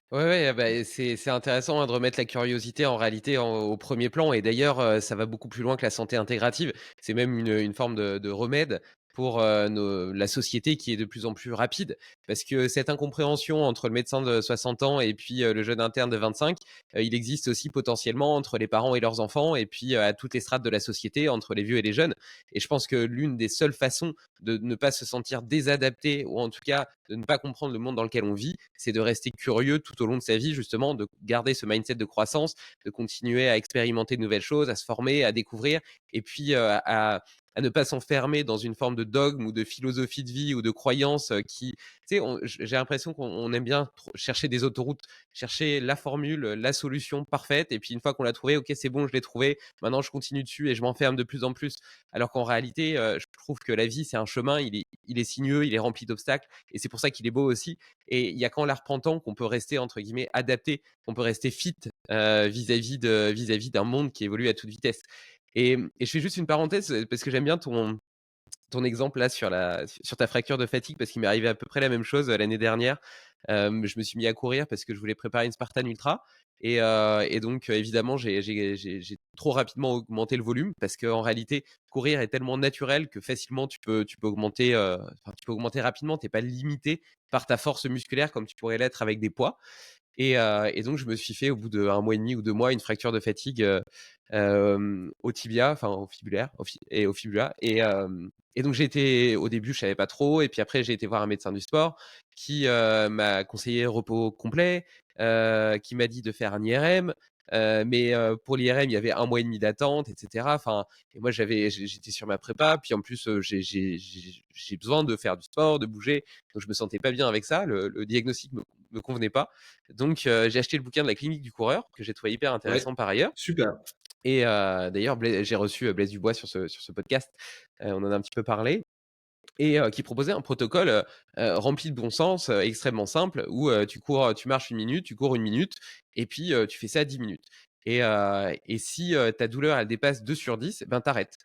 Speaker 1: Ouais, bah, c'est intéressant, hein, de remettre la curiosité en réalité au 1er plan et d'ailleurs, ça va beaucoup plus loin que la santé intégrative. C'est même une forme de remède pour, nos la société qui est de plus en plus rapide. Parce que cette incompréhension entre le médecin de 60 ans et puis, le jeune interne de 25, il existe aussi potentiellement entre les parents et leurs enfants et puis, à toutes les strates de la société, entre les vieux et les jeunes et je pense que l'une des seules façons de ne pas se sentir désadapté ou en tout cas de ne pas comprendre le monde dans lequel on vit, c'est de rester curieux tout au long de sa vie, justement, de garder ce mindset de croissance, de continuer à expérimenter de nouvelles choses, à se former, à découvrir, et puis à ne pas s'enfermer dans une forme de dogme ou de philosophie de vie ou de croyance qui, tu sais, j'ai l'impression qu'on aime bien chercher des autoroutes, chercher la formule, la solution parfaite, et puis une fois qu'on l'a trouvée, ok, c'est bon, je l'ai trouvé, maintenant je continue dessus et je m'enferme de plus en plus. Alors qu'en réalité, je trouve que la vie, c'est un chemin, il est sinueux, il est rempli d'obstacles, et c'est pour ça qu'il est beau aussi. Et il y a qu'en la repentant qu'on peut rester, entre guillemets, adapté, qu'on peut rester fit vis-à-vis d'un monde qui évolue à toute vitesse. Et je fais juste une parenthèse parce que j'aime bien ton exemple là sur ta fracture de fatigue parce qu'il m'est arrivé à peu près la même chose l'année dernière. Je me suis mis à courir parce que je voulais préparer une Spartan Ultra et donc évidemment j'ai trop rapidement augmenté le volume parce qu'en réalité courir est tellement naturel que facilement tu peux augmenter tu peux augmenter rapidement, t'es pas limité par ta force musculaire comme tu pourrais l'être avec des poids. Et donc, je me suis fait, au bout d'un mois et demi ou 2 mois, une fracture de fatigue au tibia, enfin au fibulaire, et au fibula. Et donc, au début, je savais pas trop. Et puis après, j'ai été voir un médecin du sport qui m'a conseillé repos complet, qui m'a dit de faire un IRM. Mais pour l'IRM, il y avait 1 mois et demi d'attente, etc. Enfin, et moi, j'étais sur ma prépa. Puis en plus, j'ai besoin de faire du sport, de bouger. Donc, je me sentais pas bien avec ça. Le diagnostic me convenait pas. Donc, j'ai acheté le bouquin de la clinique du coureur, que j'ai trouvé hyper
Speaker 2: Ouais,
Speaker 1: intéressant par ailleurs.
Speaker 2: super.
Speaker 1: Et d'ailleurs, j'ai reçu Blaise Dubois sur ce podcast. On en a un petit peu parlé. Et qui proposait un protocole rempli de bon sens, extrêmement simple, où tu marches 1 minute, tu cours 1 minute, et puis tu fais ça 10 minutes. Et si ta douleur, elle dépasse 2 sur 10, ben t'arrêtes.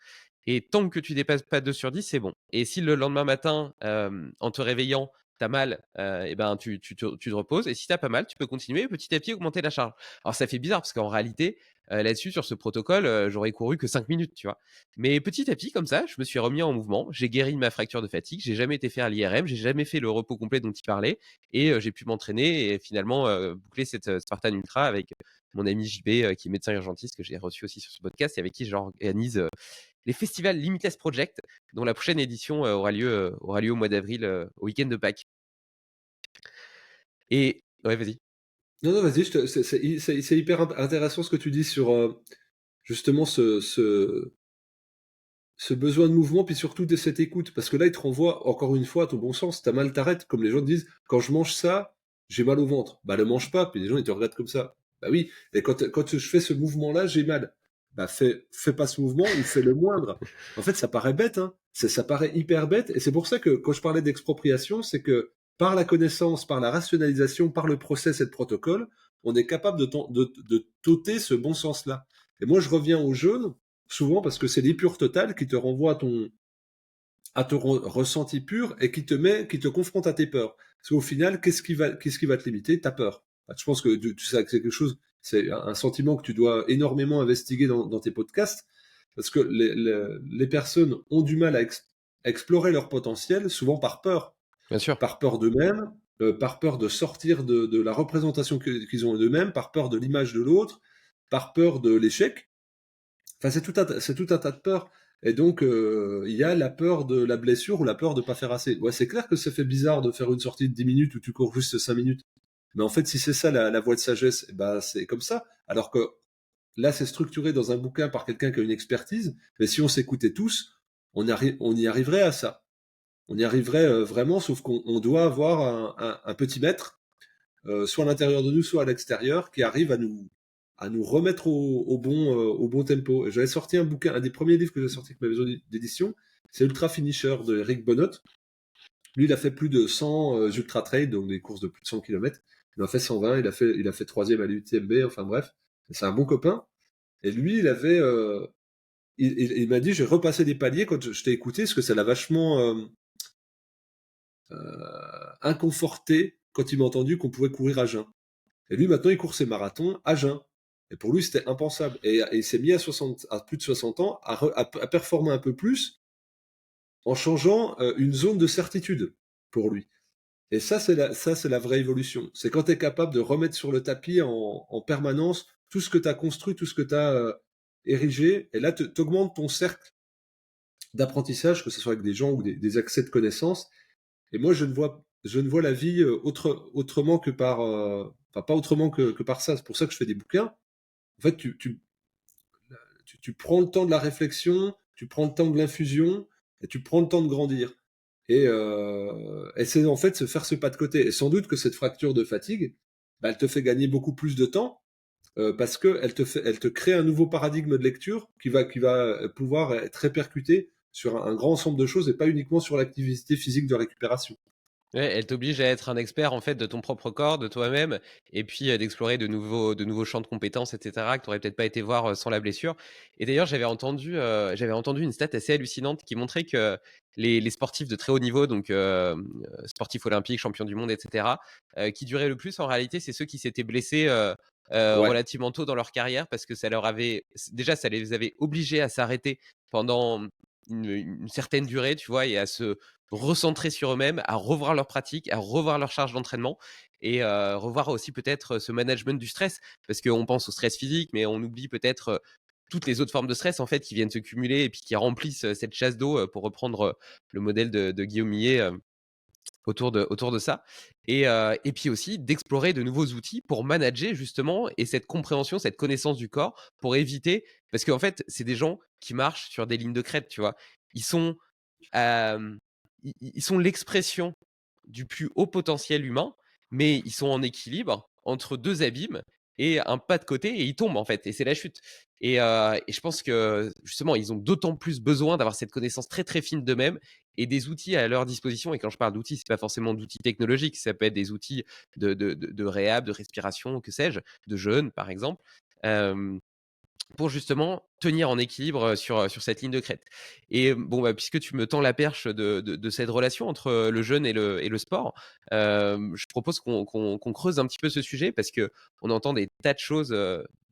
Speaker 1: Et tant que tu dépasses pas 2 sur 10, c'est bon. Et si le lendemain matin, en te réveillant, t'as mal, et ben tu te reposes. Et si t'as pas mal, tu peux continuer petit à petit augmenter la charge. Alors ça fait bizarre parce qu'en réalité, là-dessus, sur ce protocole, j'aurais couru que 5 minutes, tu vois. Mais petit à petit, comme ça, je me suis remis en mouvement. J'ai guéri ma fracture de fatigue. J'ai jamais été faire l'IRM. J'ai jamais fait le repos complet dont il parlait. Et j'ai pu m'entraîner et finalement boucler cette Spartan Ultra avec mon ami JB, qui est médecin urgentiste, que j'ai reçu aussi sur ce podcast et avec qui j'organise les festivals Limitless Project, dont la prochaine édition aura lieu au mois d'avril, au week-end de Pâques. Et ouais, vas-y.
Speaker 2: Non, non, vas-y, c'est hyper intéressant ce que tu dis sur justement ce besoin de mouvement, puis surtout de cette écoute. Parce que là, il te renvoie encore une fois à ton bon sens. T'as mal, t'arrêtes. Comme les gens te disent, quand je mange ça, j'ai mal au ventre. Bah, le mange pas. Puis les gens, ils te regardent comme ça. Bah oui. Et quand je fais ce mouvement-là, j'ai mal. Bah, fais pas ce mouvement ou fais le moindre. En fait, ça paraît bête, hein. Ça paraît hyper bête. Et c'est pour ça que quand je parlais d'expropriation, c'est que par la connaissance, par la rationalisation, par le process et le protocole, on est capable de t'ôter ce bon sens-là. Et moi, je reviens au jaune, souvent parce que c'est l'épure totale qui te renvoie à ton ressenti pur et qui te confronte à tes peurs. Parce qu'au final, qu'est-ce qui va te limiter? Ta peur. Bah, je pense que tu sais que c'est quelque chose, c'est un sentiment que tu dois énormément investiguer dans tes podcasts, parce que les personnes ont du mal à explorer leur potentiel, souvent
Speaker 1: Bien sûr.
Speaker 2: par peur d'eux-mêmes, par peur de sortir de la représentation qu'ils ont d'eux-mêmes, par peur de l'image de l'autre, par peur de l'échec. Enfin, c'est tout un tas de peurs. Et donc, il y a la peur de la blessure ou la peur de pas faire assez. Ouais, c'est clair que ça fait bizarre de faire une sortie de 10 minutes où tu cours juste 5 minutes. Mais en fait, si c'est ça la voie de sagesse, eh ben, c'est comme ça. Alors que là, c'est structuré dans un bouquin par quelqu'un qui a une expertise. Mais si on s'écoutait tous, on y arriverait à ça. On y arriverait vraiment, sauf qu'on doit avoir un petit maître, soit à l'intérieur de nous, soit à l'extérieur, qui arrive à nous remettre au bon tempo. J'avais sorti un bouquin, un des premiers livres que j'ai sorti avec ma maison d'édition, c'est Ultra Finisher de Eric Bonnot. Lui, il a fait plus de 100 ultra trail, donc des courses de plus de 100 km. Il en a fait 120, il a fait troisième à l'UTMB, enfin bref. C'est un bon copain. Et lui, il m'a dit, j'ai repassé des paliers quand je t'ai écouté, parce que ça l'a vachement inconforté quand il m'a entendu qu'on pouvait courir à jeun. Et lui, maintenant, il court ses marathons à jeun. Et pour lui, c'était impensable. Et il s'est mis à plus de 60 ans à performer un peu plus en changeant une zone de certitude pour lui. Et ça, c'est la vraie évolution. C'est quand tu es capable de remettre sur le tapis en permanence tout ce que tu as construit, tout ce que tu as érigé. Et là, tu augmentes ton cercle d'apprentissage, que ce soit avec des gens ou des accès de connaissances. Et moi, je ne vois la vie autrement que par, enfin, pas autrement que par ça. C'est pour ça que je fais des bouquins. En fait, tu prends le temps de la réflexion, tu prends le temps de l'infusion, et tu prends le temps de grandir. Et c'est en fait se faire ce pas de côté. Et sans doute que cette fracture de fatigue, bah, elle te fait gagner beaucoup plus de temps parce que elle te crée un nouveau paradigme de lecture qui va pouvoir être répercuté sur un grand ensemble de choses et pas uniquement sur l'activité physique de récupération.
Speaker 1: Ouais, elle t'oblige à être un expert en fait de ton propre corps, de toi-même, et puis d'explorer de nouveaux champs de compétences, etc., que tu n'aurais peut-être pas été voir sans la blessure. Et d'ailleurs, j'avais entendu une stat assez hallucinante qui montrait que les sportifs de très haut niveau, donc sportifs olympiques, champions du monde, etc., qui duraient le plus en réalité, c'est ceux qui s'étaient blessés
Speaker 2: Ouais.
Speaker 1: relativement tôt dans leur carrière parce que ça leur avait, déjà, ça les avait obligés à s'arrêter pendant une certaine durée, tu vois, et à se recentrer sur eux-mêmes, à revoir leur pratique, à revoir leur charge d'entraînement et revoir aussi peut-être ce management du stress. Parce qu'on pense au stress physique, mais on oublie peut-être toutes les autres formes de stress en fait qui viennent se cumuler et puis qui remplissent cette chasse d'eau, pour reprendre le modèle de Guillaume Millet, autour de ça. Et puis aussi d'explorer de nouveaux outils pour manager justement et cette compréhension, cette connaissance du corps pour éviter, parce qu'en fait, c'est des gens qui marchent sur des lignes de crête, tu vois. Ils sont, euh, ils sont l'expression du plus haut potentiel humain, mais ils sont en équilibre entre deux abîmes et un pas de côté et ils tombent en fait, et c'est la chute. Et je pense que justement, ils ont d'autant plus besoin d'avoir cette connaissance très très fine d'eux-mêmes et des outils à leur disposition. Et quand je parle d'outils, c'est pas forcément d'outils technologiques, ça peut être des outils de réhab, de respiration, que sais-je, de jeûne par exemple. Euh, pour justement tenir en équilibre sur cette ligne de crête. Et bon, bah, puisque tu me tends la perche de cette relation entre le jeûne et le sport, je propose qu'on creuse un petit peu ce sujet parce que on entend des tas de choses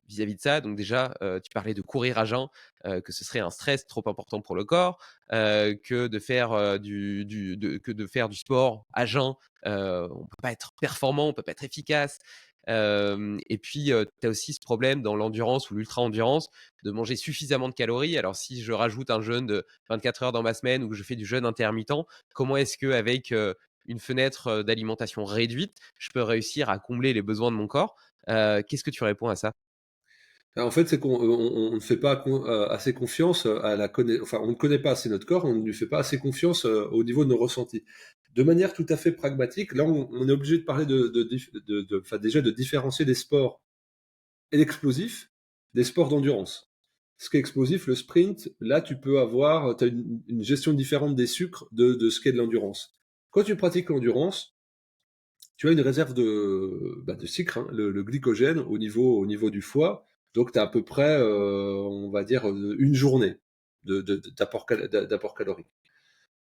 Speaker 1: vis-à-vis de ça. Donc déjà, tu parlais de courir à jeun, que ce serait un stress trop important pour le corps, que de faire que de faire du sport à jeun, on peut pas être performant, on peut pas être efficace. Et puis, tu as aussi ce problème dans l'endurance ou l'ultra-endurance de manger suffisamment de calories. Alors, si je rajoute un jeûne de 24 heures dans ma semaine ou que je fais du jeûne intermittent, comment est-ce qu'avec une fenêtre d'alimentation réduite, je peux réussir à combler les besoins de mon corps? Qu'est-ce que tu réponds à ça?
Speaker 2: En fait, c'est on ne fait pas assez confiance à enfin, on ne connaît pas assez notre corps, on ne lui fait pas assez confiance au niveau de nos ressentis. De manière tout à fait pragmatique, là, on est obligé de parler enfin, déjà de différencier des sports explosifs des sports d'endurance. Ce qui est explosif, le sprint, là, tu peux avoir, tu as une gestion différente des sucres de ce qu'est de l'endurance. Quand tu pratiques l'endurance, tu as une réserve de sucre, hein, le glycogène au niveau du foie. Donc, tu as à peu près, on va dire, une journée d'apport calorique.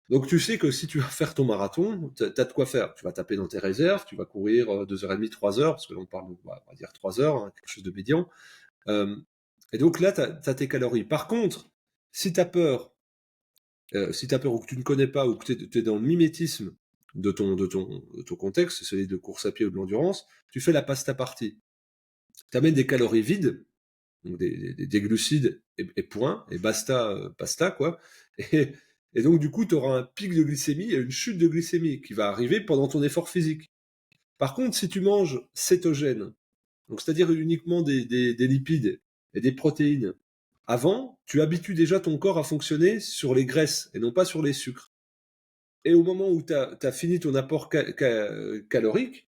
Speaker 2: Donc, tu sais que si tu vas faire ton marathon, tu as de quoi faire. Tu vas taper dans tes réserves, tu vas courir 2h30, 3 heures, parce que là, on parle, on va dire 3 heures, hein, quelque chose de médian. Euh, et donc là, tu as tes calories. Par contre, si tu as peur, si tu as peur ou que tu ne connais pas ou que tu es dans le mimétisme de ton contexte, celui de course à pied ou de l'endurance, tu fais la pasta partie. Tu amènes des calories vides, donc des glucides et point, et basta, pasta, quoi. Et, et donc, du coup, tu auras un pic de glycémie et une chute de glycémie qui va arriver pendant ton effort physique. Par contre, si tu manges cétogène, donc c'est-à-dire uniquement des lipides et des protéines, avant, tu habitues déjà ton corps à fonctionner sur les graisses et non pas sur les sucres. Et au moment où tu as fini ton apport calorique,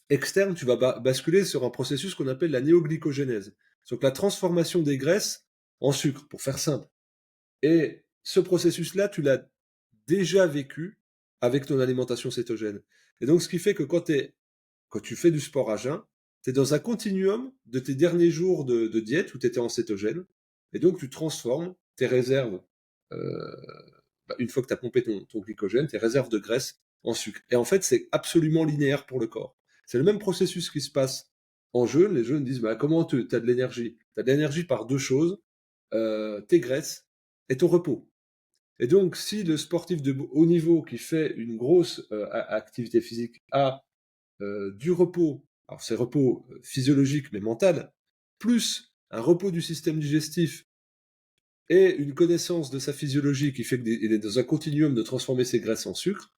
Speaker 2: externe, tu vas basculer sur un processus qu'on appelle la néoglycogénèse. Donc la transformation des graisses en sucre, pour faire simple. Et ce processus-là, tu l'as déjà vécu avec ton alimentation cétogène. Et donc, ce qui fait que quand tu fais du sport à jeun, tu es dans un continuum de tes derniers jours de diète où tu étais en cétogène. Et donc, tu transformes tes réserves, euh, une fois que tu as pompé ton glycogène, tes réserves de graisse en sucre. Et en fait, c'est absolument linéaire pour le corps. C'est le même processus qui se passe en jeûne. Les jeunes disent, bah, comment tu as de l'énergie? Tu as de l'énergie par deux choses, tes graisses et ton repos. Et donc, si le sportif de haut niveau qui fait une grosse activité physique a du repos, alors c'est repos physiologique mais mental, plus un repos du système digestif et une connaissance de sa physiologie qui fait qu'il est dans un continuum de transformer ses graisses en sucre,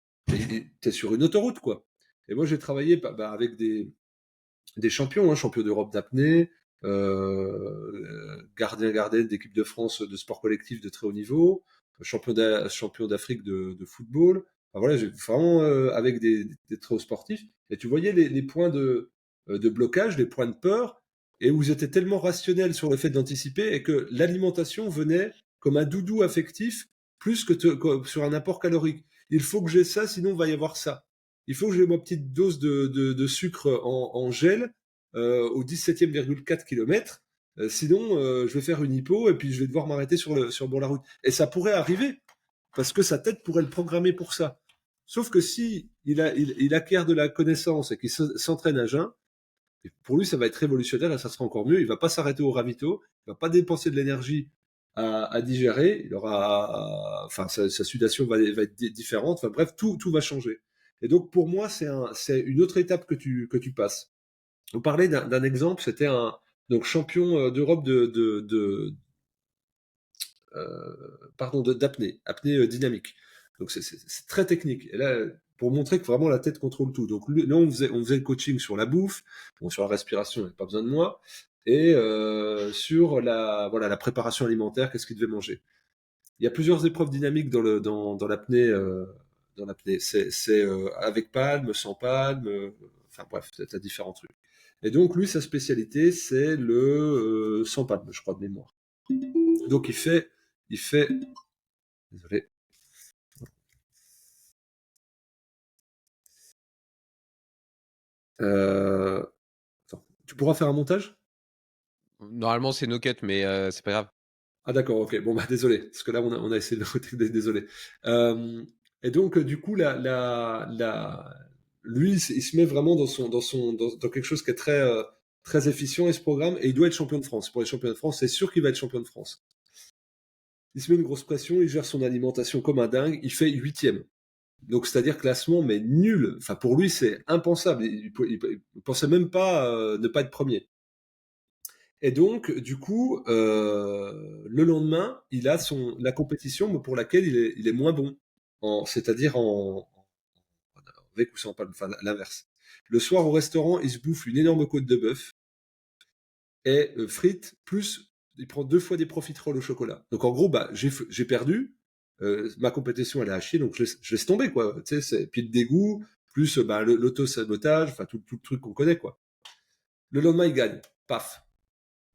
Speaker 2: t'es sur une autoroute, quoi. Et moi, j'ai travaillé avec des champions, hein, champions d'Europe d'apnée, gardienne d'équipe de France de sport collectif de très haut niveau, champion d'Afrique de football. Enfin, voilà, j'ai vraiment avec des très hauts sportifs. Et tu voyais les points de blocage, les points de peur, et où ils étaient tellement rationnels sur le fait d'anticiper, et que l'alimentation venait comme un doudou affectif, plus que sur un apport calorique. Il faut que j'ai ça, sinon il va y avoir ça. Il faut que j'ai ma petite dose de sucre en gel au 17,4 km. Sinon, je vais faire une hypo et puis je vais devoir m'arrêter sur le bord de la route. Et ça pourrait arriver, parce que sa tête pourrait le programmer pour ça. Sauf que si il acquiert de la connaissance et qu'il s'entraîne à jeun, pour lui, ça va être révolutionnaire et ça sera encore mieux. Il va pas s'arrêter au ravito, il va pas dépenser de l'énergie à digérer. Il aura, enfin, sa sudation va être différente. Enfin, bref, tout va changer. Et donc, pour moi, c'est une autre étape que tu passes. On parlait d'un exemple, c'était un donc champion d'Europe d'apnée, apnée dynamique. Donc c'est très technique. Et là, pour montrer que vraiment la tête contrôle tout. Donc là, on faisait le coaching sur la bouffe, bon, sur la respiration, il n'y a pas besoin de moi, et sur la préparation alimentaire, qu'est-ce qu'il devait manger. Il y a plusieurs épreuves dynamiques dans l'apnée. Dans l'apnée, c'est avec palme, sans palme, enfin bref, tu as différents trucs. Et donc lui, sa spécialité, c'est le sans palme, je crois de mémoire. Donc il fait, désolé. Euh, Attends, tu pourras faire un montage?
Speaker 1: Normalement, c'est no cut, mais c'est pas grave.
Speaker 2: Ah d'accord, ok. Bon bah désolé, parce que là on a essayé de désolé. Euh, et donc du coup lui il se met vraiment dans quelque chose qui est très efficient et ce programme et il doit être champion de France. Pour les champions de France, c'est sûr qu'il va être champion de France. Il se met une grosse pression, il gère son alimentation comme un dingue, il fait huitième. Donc c'est-à-dire classement mais nul. Enfin pour lui c'est impensable. Il pensait même pas ne pas être premier. Et donc, du coup, le lendemain, il a la compétition pour laquelle il est moins bon, c'est-à-dire avec ou sans palme, enfin l'inverse. Le soir au restaurant, il se bouffe une énorme côte de bœuf et frites, plus il prend 2 fois des profiteroles au chocolat. Donc en gros, bah, j'ai perdu, ma compétition elle est à chier, donc je laisse tomber, quoi. Tu sais, puis le dégoût, plus bah, l'auto-sabotage, enfin tout le truc qu'on connaît, quoi. Le lendemain, il gagne. Paf.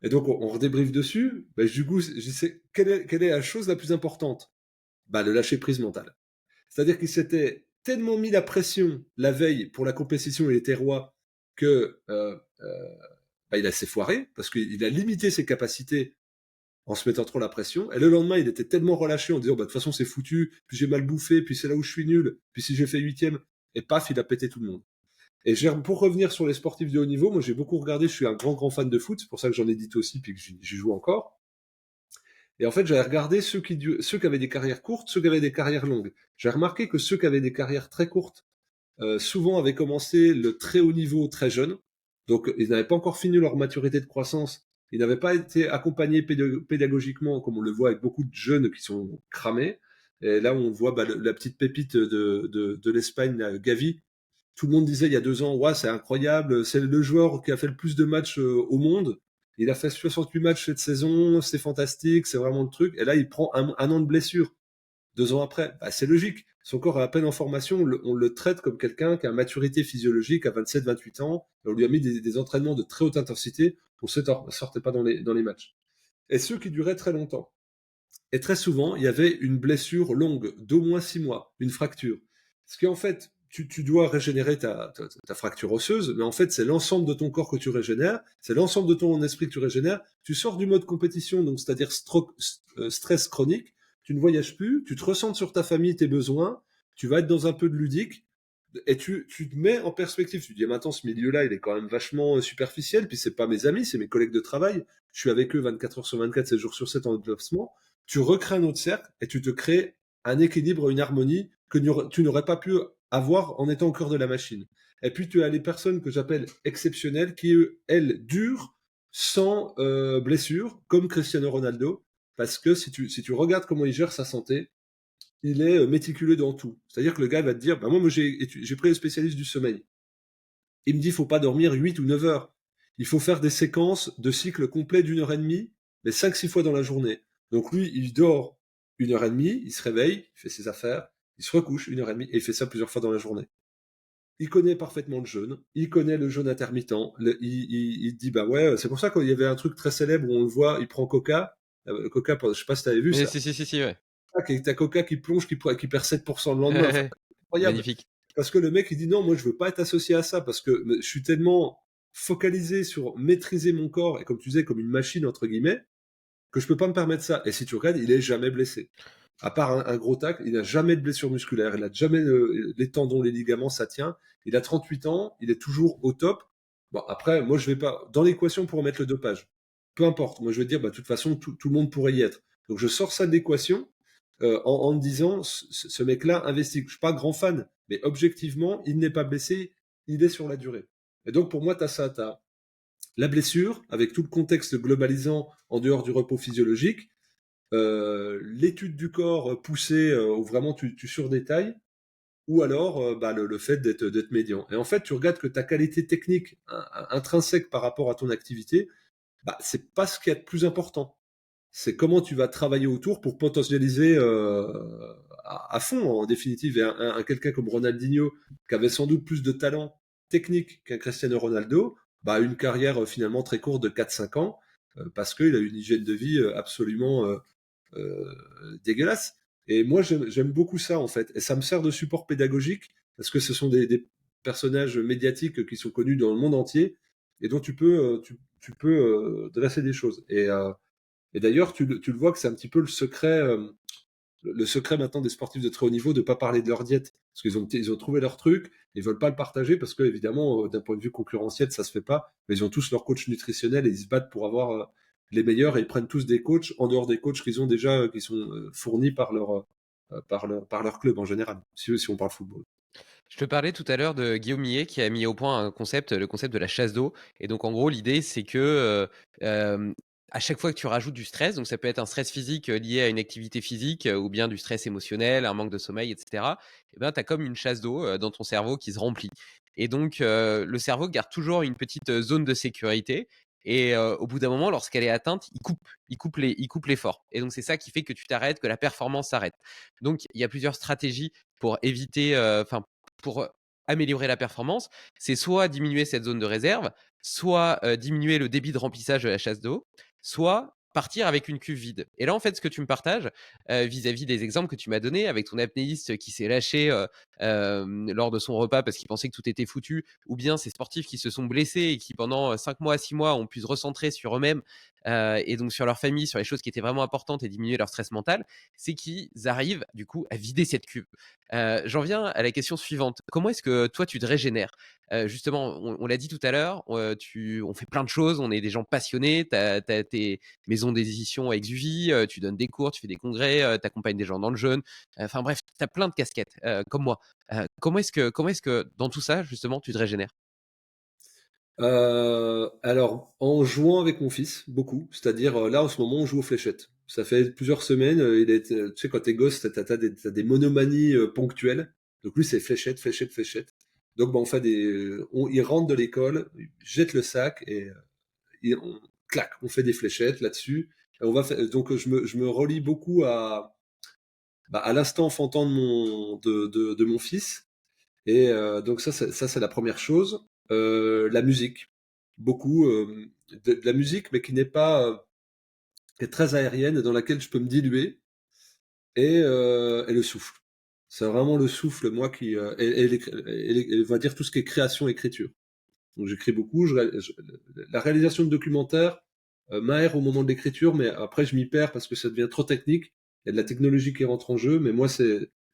Speaker 2: Et donc, on redébriefe dessus. Ben, du coup, je sais quelle est la chose la plus importante? Bah, le lâcher prise mental. C'est-à-dire qu'il s'était tellement mis la pression la veille pour la compétition et les terroirs que bah, il a s'est foiré parce qu'il a limité ses capacités en se mettant trop la pression. Et le lendemain, il était tellement relâché en disant bah, de toute façon c'est foutu, puis j'ai mal bouffé, puis c'est là où je suis nul, puis si j'ai fait huitième, et paf, il a pété tout le monde. Et pour revenir sur les sportifs de haut niveau, moi j'ai beaucoup regardé, je suis un grand fan de foot, c'est pour ça que j'en ai dit aussi, puis que j'y joue encore. Et en fait, j'avais regardé ceux qui avaient des carrières courtes, ceux qui avaient des carrières longues. J'ai remarqué que ceux qui avaient des carrières très courtes, souvent avaient commencé le très haut niveau très jeune. Donc, ils n'avaient pas encore fini leur maturité de croissance. Ils n'avaient pas été accompagnés pédagogiquement, comme on le voit avec beaucoup de jeunes qui sont cramés. Et là, on voit bah, la petite pépite de l'Espagne, Gavi. Tout le monde disait il y a 2 ans, ouais, c'est incroyable, c'est le joueur qui a fait le plus de matchs au monde. Il a fait 68 matchs cette saison, c'est fantastique, c'est vraiment le truc. Et là, il prend un an de blessure. 2 ans après, bah, c'est logique. Son corps est à peine en formation, on le traite comme quelqu'un qui a une maturité physiologique à 27-28 ans. Et on lui a mis des entraînements de très haute intensité pour ne sortait pas dans les matchs. Et ceux qui duraient très longtemps. Et très souvent, il y avait une blessure longue, d'au moins 6 mois, une fracture. Ce qui en fait, tu dois régénérer ta fracture osseuse, mais en fait, c'est l'ensemble de ton corps que tu régénères, c'est l'ensemble de ton esprit que tu régénères. Tu sors du mode compétition, donc c'est-à-dire stress chronique, tu ne voyages plus, tu te ressens sur ta famille, tes besoins, tu vas être dans un peu de ludique. Et tu te mets en perspective. Tu te dis, maintenant, ce milieu-là, il est quand même vachement superficiel. Puis c'est pas mes amis, c'est mes collègues de travail. Je suis avec eux 24 heures sur 24, 7 jours sur 7 en déplacement. Tu recrées un autre cercle et tu te crées un équilibre, une harmonie que tu n'aurais pas pu avoir en étant au cœur de la machine. Et puis tu as les personnes que j'appelle exceptionnelles qui, elles, durent sans blessure, comme Cristiano Ronaldo. Parce que si tu regardes comment il gère sa santé, il est méticuleux dans tout. C'est-à-dire que le gars va te dire, bah moi j'ai pris le spécialiste du sommeil. Il me dit, il faut pas dormir 8 ou 9 heures. Il faut faire des séquences de cycle complet d'1 heure et demie, mais 5-6 fois dans la journée. Donc lui, il dort 1 heure et demie, il se réveille, il fait ses affaires, il se recouche 1 heure et demie, et il fait ça plusieurs fois dans la journée. Il connaît parfaitement le jeûne, il connaît le jeûne intermittent, il dit, bah ouais, c'est pour ça qu'il y avait un truc très célèbre où on le voit, il prend Coca, Coca, je sais pas si tu avais vu
Speaker 1: Mais
Speaker 2: ça,
Speaker 1: si, ouais.
Speaker 2: t'as Coca qui plonge, qui perd 7% le lendemain, enfin, incroyable.
Speaker 1: Magnifique.
Speaker 2: Parce que le mec, il dit non, moi, je veux pas être associé à ça parce que je suis tellement focalisé sur maîtriser mon corps et comme tu disais, comme une machine, entre guillemets, que je peux pas me permettre ça. Et si tu regardes, il est jamais blessé. À part un gros tacle, il n'a jamais de blessure musculaire, il a jamais les tendons, les ligaments, ça tient. Il a 38 ans, il est toujours au top. Bon, après, moi, je vais pas, dans l'équation pour mettre le dopage. Peu importe. Moi, je veux dire, bah, de toute façon, tout le monde pourrait y être. Donc, je sors ça de l'équation, en me disant, ce mec-là investit. Je suis pas grand fan, mais objectivement, il n'est pas blessé, il est sur la durée. Et donc, pour moi, tu as ça, tu as la blessure, avec tout le contexte globalisant en dehors du repos physiologique, l'étude du corps poussée, où vraiment tu surdétailles, ou alors bah, le fait d'être médian. Et en fait, tu regardes que ta qualité technique intrinsèque par rapport à ton activité, bah, c'est pas ce qui est le plus important. C'est comment tu vas travailler autour pour potentialiser à fond, en définitive. Et quelqu'un comme Ronaldinho, qui avait sans doute plus de talent technique qu'un Cristiano Ronaldo, bah, une carrière finalement très courte de 4-5 ans, parce qu'il a une hygiène de vie absolument dégueulasse. Et moi, j'aime beaucoup ça, en fait. Et ça me sert de support pédagogique, parce que ce sont des personnages médiatiques qui sont connus dans le monde entier, et dont tu peux dresser des choses. Et d'ailleurs, tu le vois que c'est un petit peu le secret maintenant des sportifs de très haut niveau de ne pas parler de leur diète. Parce ils ont trouvé leur truc, ils veulent pas le partager parce que, évidemment, d'un point de vue concurrentiel, ça se fait pas. Mais ils ont tous leur coach nutritionnel et ils se battent pour avoir les meilleurs et ils prennent tous des coachs en dehors des coachs qu'ils ont déjà, qui sont fournis par leur club en général, si on parle football.
Speaker 1: Je te parlais tout à l'heure de Guillaume Millet qui a mis au point un concept, le concept de la chasse d'eau. Et donc, en gros, l'idée, c'est que à chaque fois que tu rajoutes du stress, donc ça peut être un stress physique lié à une activité physique ou bien du stress émotionnel, un manque de sommeil, etc., et ben, tu as comme une chasse d'eau dans ton cerveau qui se remplit. Et donc, le cerveau garde toujours une petite zone de sécurité. Et au bout d'un moment, lorsqu'elle est atteinte, il coupe l'effort. Et donc, c'est ça qui fait que tu t'arrêtes, que la performance s'arrête. Donc, il y a plusieurs stratégies pour éviter, pour améliorer la performance, c'est soit diminuer cette zone de réserve, soit diminuer le débit de remplissage de la chasse d'eau, soit partir avec une cuve vide. Et là, en fait, ce que tu me partages vis-à-vis des exemples que tu m'as donnés avec ton apnéiste qui s'est lâché lors de son repas parce qu'il pensait que tout était foutu, ou bien ces sportifs qui se sont blessés et qui pendant 5 mois, 6 mois ont pu se recentrer sur eux-mêmes et donc sur leur famille, sur les choses qui étaient vraiment importantes et diminuer leur stress mental, c'est qu'ils arrivent du coup à vider cette cuve. J'en viens à la question suivante. Comment est-ce que toi tu te régénères Justement, on l'a dit tout à l'heure, on fait plein de choses, on est des gens passionnés, tu as tes maisons d'édition à Exuvie, tu donnes des cours, tu fais des congrès, tu accompagnes des gens dans le jeûne. Enfin bref, tu as plein de casquettes comme moi. Comment est-ce que dans tout ça, justement, tu te régénères?
Speaker 2: Alors, en jouant avec mon fils, beaucoup. C'est-à-dire, là, en ce moment, on joue aux fléchettes. Ça fait plusieurs semaines. Tu sais, quand t'es gosse, t'as des monomanies ponctuelles. Donc lui, c'est fléchette, fléchette, fléchette. Donc, bah, on fait il rentre de l'école, il jette le sac et clac, on fait des fléchettes là-dessus. Et donc, je me relie beaucoup à l'instant enfantin de mon fils. Et donc ça c'est la première chose. La musique, beaucoup de la musique, mais qui n'est pas qui est très aérienne, dans laquelle je peux me diluer, et le souffle. C'est vraiment le souffle, moi, qui et on va dire tout ce qui est création, écriture. Donc j'écris beaucoup. La réalisation de documentaires m'aère au moment de l'écriture, mais après je m'y perds parce que ça devient trop technique. Il y a de la technologie qui rentre en jeu, mais moi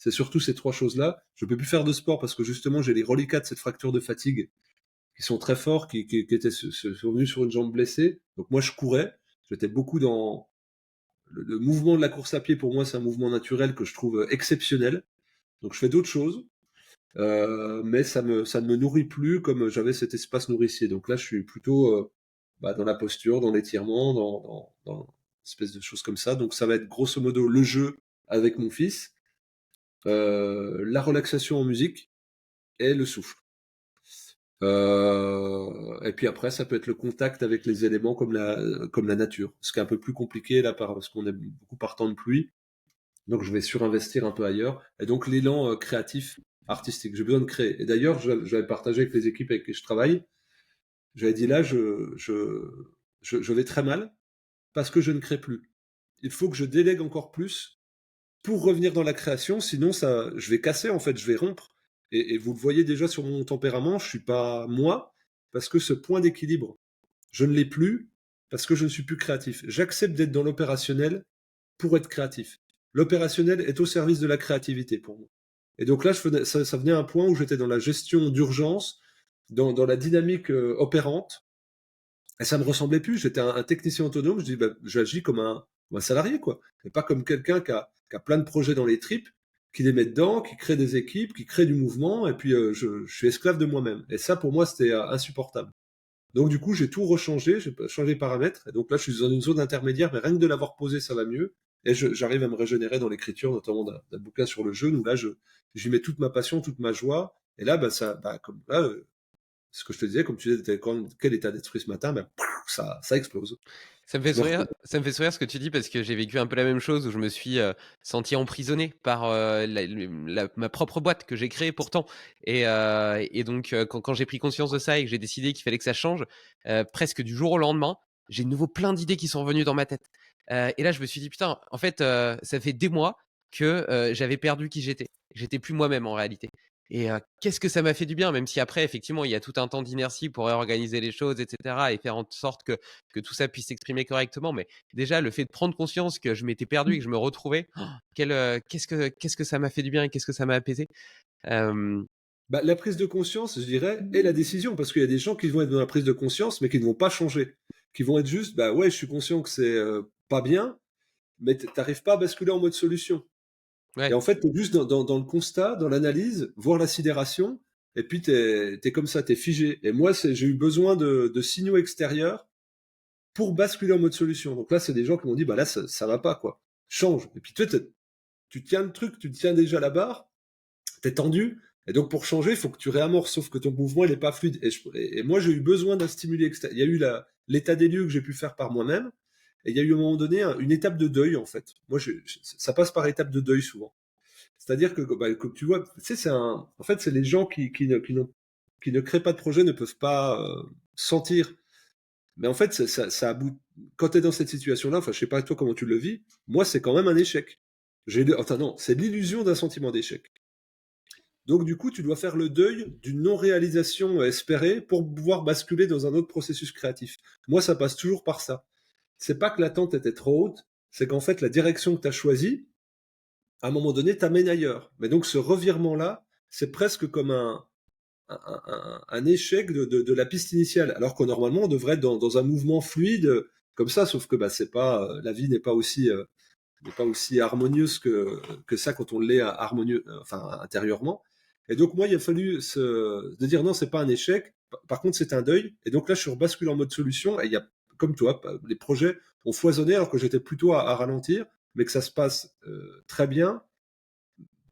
Speaker 2: C'est surtout ces 3 choses-là. Je peux plus faire de sport parce que justement, j'ai les reliquats de cette fracture de fatigue qui sont très forts, qui étaient sont venus sur une jambe blessée. Donc moi, je courais. J'étais beaucoup dans le mouvement de la course à pied. Pour moi, c'est un mouvement naturel que je trouve exceptionnel. Donc je fais d'autres choses, mais ça ne me nourrit plus comme j'avais cet espace nourricier. Donc là, je suis plutôt dans la posture, dans l'étirement, dans une espèce de choses comme ça. Donc ça va être grosso modo le jeu avec mon fils, la relaxation en musique et le souffle. Et puis après, ça peut être le contact avec les éléments comme la nature, ce qui est un peu plus compliqué là parce qu'on est beaucoup par temps de pluie. Donc je vais surinvestir un peu ailleurs. Et donc l'élan créatif, artistique, j'ai besoin de créer. Et d'ailleurs, j'avais partagé avec les équipes avec qui je travaille, j'avais dit là, je vais très mal parce que je ne crée plus. Il faut que je délègue encore plus pour revenir dans la création, sinon ça, je vais casser en fait, je vais rompre. Et vous le voyez déjà sur mon tempérament, je suis pas moi, parce que ce point d'équilibre, je ne l'ai plus, parce que je ne suis plus créatif. J'accepte d'être dans l'opérationnel pour être créatif. L'opérationnel est au service de la créativité pour moi. Et donc là, ça venait à un point où j'étais dans la gestion d'urgence, dans la dynamique opérante, et ça me ressemblait plus. J'étais un technicien autonome, je dis, bah, j'agis comme un salarié, quoi. Et pas comme quelqu'un qui a plein de projets dans les tripes, qui les met dedans, qui crée des équipes, qui crée du mouvement, et puis je suis esclave de moi-même. Et ça, pour moi, c'était insupportable. Donc du coup, j'ai tout rechangé, j'ai changé les paramètres, et donc là, je suis dans une zone intermédiaire, mais rien que de l'avoir posé, ça va mieux. Et j'arrive à me régénérer dans l'écriture, notamment d'un bouquin sur le jeu, où là, j'y mets toute ma passion, toute ma joie. Et là, comme là, ce que je te disais, comme tu disais, quel état d'esprit ce matin, ça explose.
Speaker 1: Ça me fait
Speaker 2: Je me
Speaker 1: sourire
Speaker 2: retrouve.
Speaker 1: ça me fait sourire ce que tu dis parce que j'ai vécu un peu la même chose où je me suis, senti emprisonné par, ma propre boîte que j'ai créée pourtant et donc quand j'ai pris conscience de ça et que j'ai décidé qu'il fallait que ça change, presque du jour au lendemain, j'ai de nouveau plein d'idées qui sont revenues dans ma tête. Et là je me suis dit: «Putain, en fait, ça fait des mois que, j'avais perdu qui j'étais. J'étais plus moi-même en réalité». Et qu'est-ce que ça m'a fait du bien, même si après effectivement il y a tout un temps d'inertie pour réorganiser les choses et cetera et faire en sorte que tout ça puisse s'exprimer correctement. Mais déjà, le fait de prendre conscience que je m'étais perdu et que je me retrouvais, qu'est-ce que ça m'a fait du bien et qu'est-ce que ça m'a apaisé. Euh,
Speaker 2: Bah, la prise de conscience, je dirais, et la décision, parce qu'il y a des gens qui vont être dans la prise de conscience, mais qui ne vont pas changer, qui vont être juste, bah ouais, je suis conscient que c'est pas bien, mais t'arrives pas à basculer en mode solution. Et
Speaker 1: ouais,
Speaker 2: en fait, t'es juste dans le constat, dans l'analyse, voire la sidération, et puis t'es comme ça, t'es figé. Et moi, j'ai eu besoin de signaux extérieurs pour basculer en mode solution. Donc là, c'est des gens qui m'ont dit, bah là, ça va pas, quoi. Change. Et puis toi, tu tiens le truc, tu tiens déjà la barre, t'es tendu, et donc pour changer, il faut que tu réamorces, sauf que ton mouvement, il est pas fluide. Et moi, j'ai eu besoin d'un stimuli extérieur. Il y a eu l'état des lieux que j'ai pu faire par moi-même, et il y a eu à un moment donné une étape de deuil, en fait. Moi, ça passe par étape de deuil souvent. C'est-à-dire que tu vois, tu sais, en fait, c'est les gens qui ne créent pas de projet ne peuvent pas sentir. Mais en fait, quand tu es dans cette situation-là, enfin, je sais pas toi comment tu le vis, moi, c'est quand même un échec. Enfin, non, c'est l'illusion d'un sentiment d'échec. Donc, du coup, tu dois faire le deuil d'une non-réalisation espérée pour pouvoir basculer dans un autre processus créatif. Moi, ça passe toujours par ça. C'est pas que l'attente était trop haute, c'est qu'en fait, la direction que tu as choisie, à un moment donné, t'amène ailleurs. Mais donc, ce revirement-là, c'est presque comme un échec de la piste initiale, alors que normalement, on devrait être dans un mouvement fluide comme ça, sauf que c'est pas, la vie n'est pas aussi harmonieuse que ça quand on l'est harmonieux, enfin intérieurement. Et donc moi, il a fallu de dire non, c'est pas un échec. Par contre, c'est un deuil. Et donc là, je suis rebasculé en mode solution. Et il y a, comme toi, les projets ont foisonné alors que j'étais plutôt à ralentir, mais que ça se passe très bien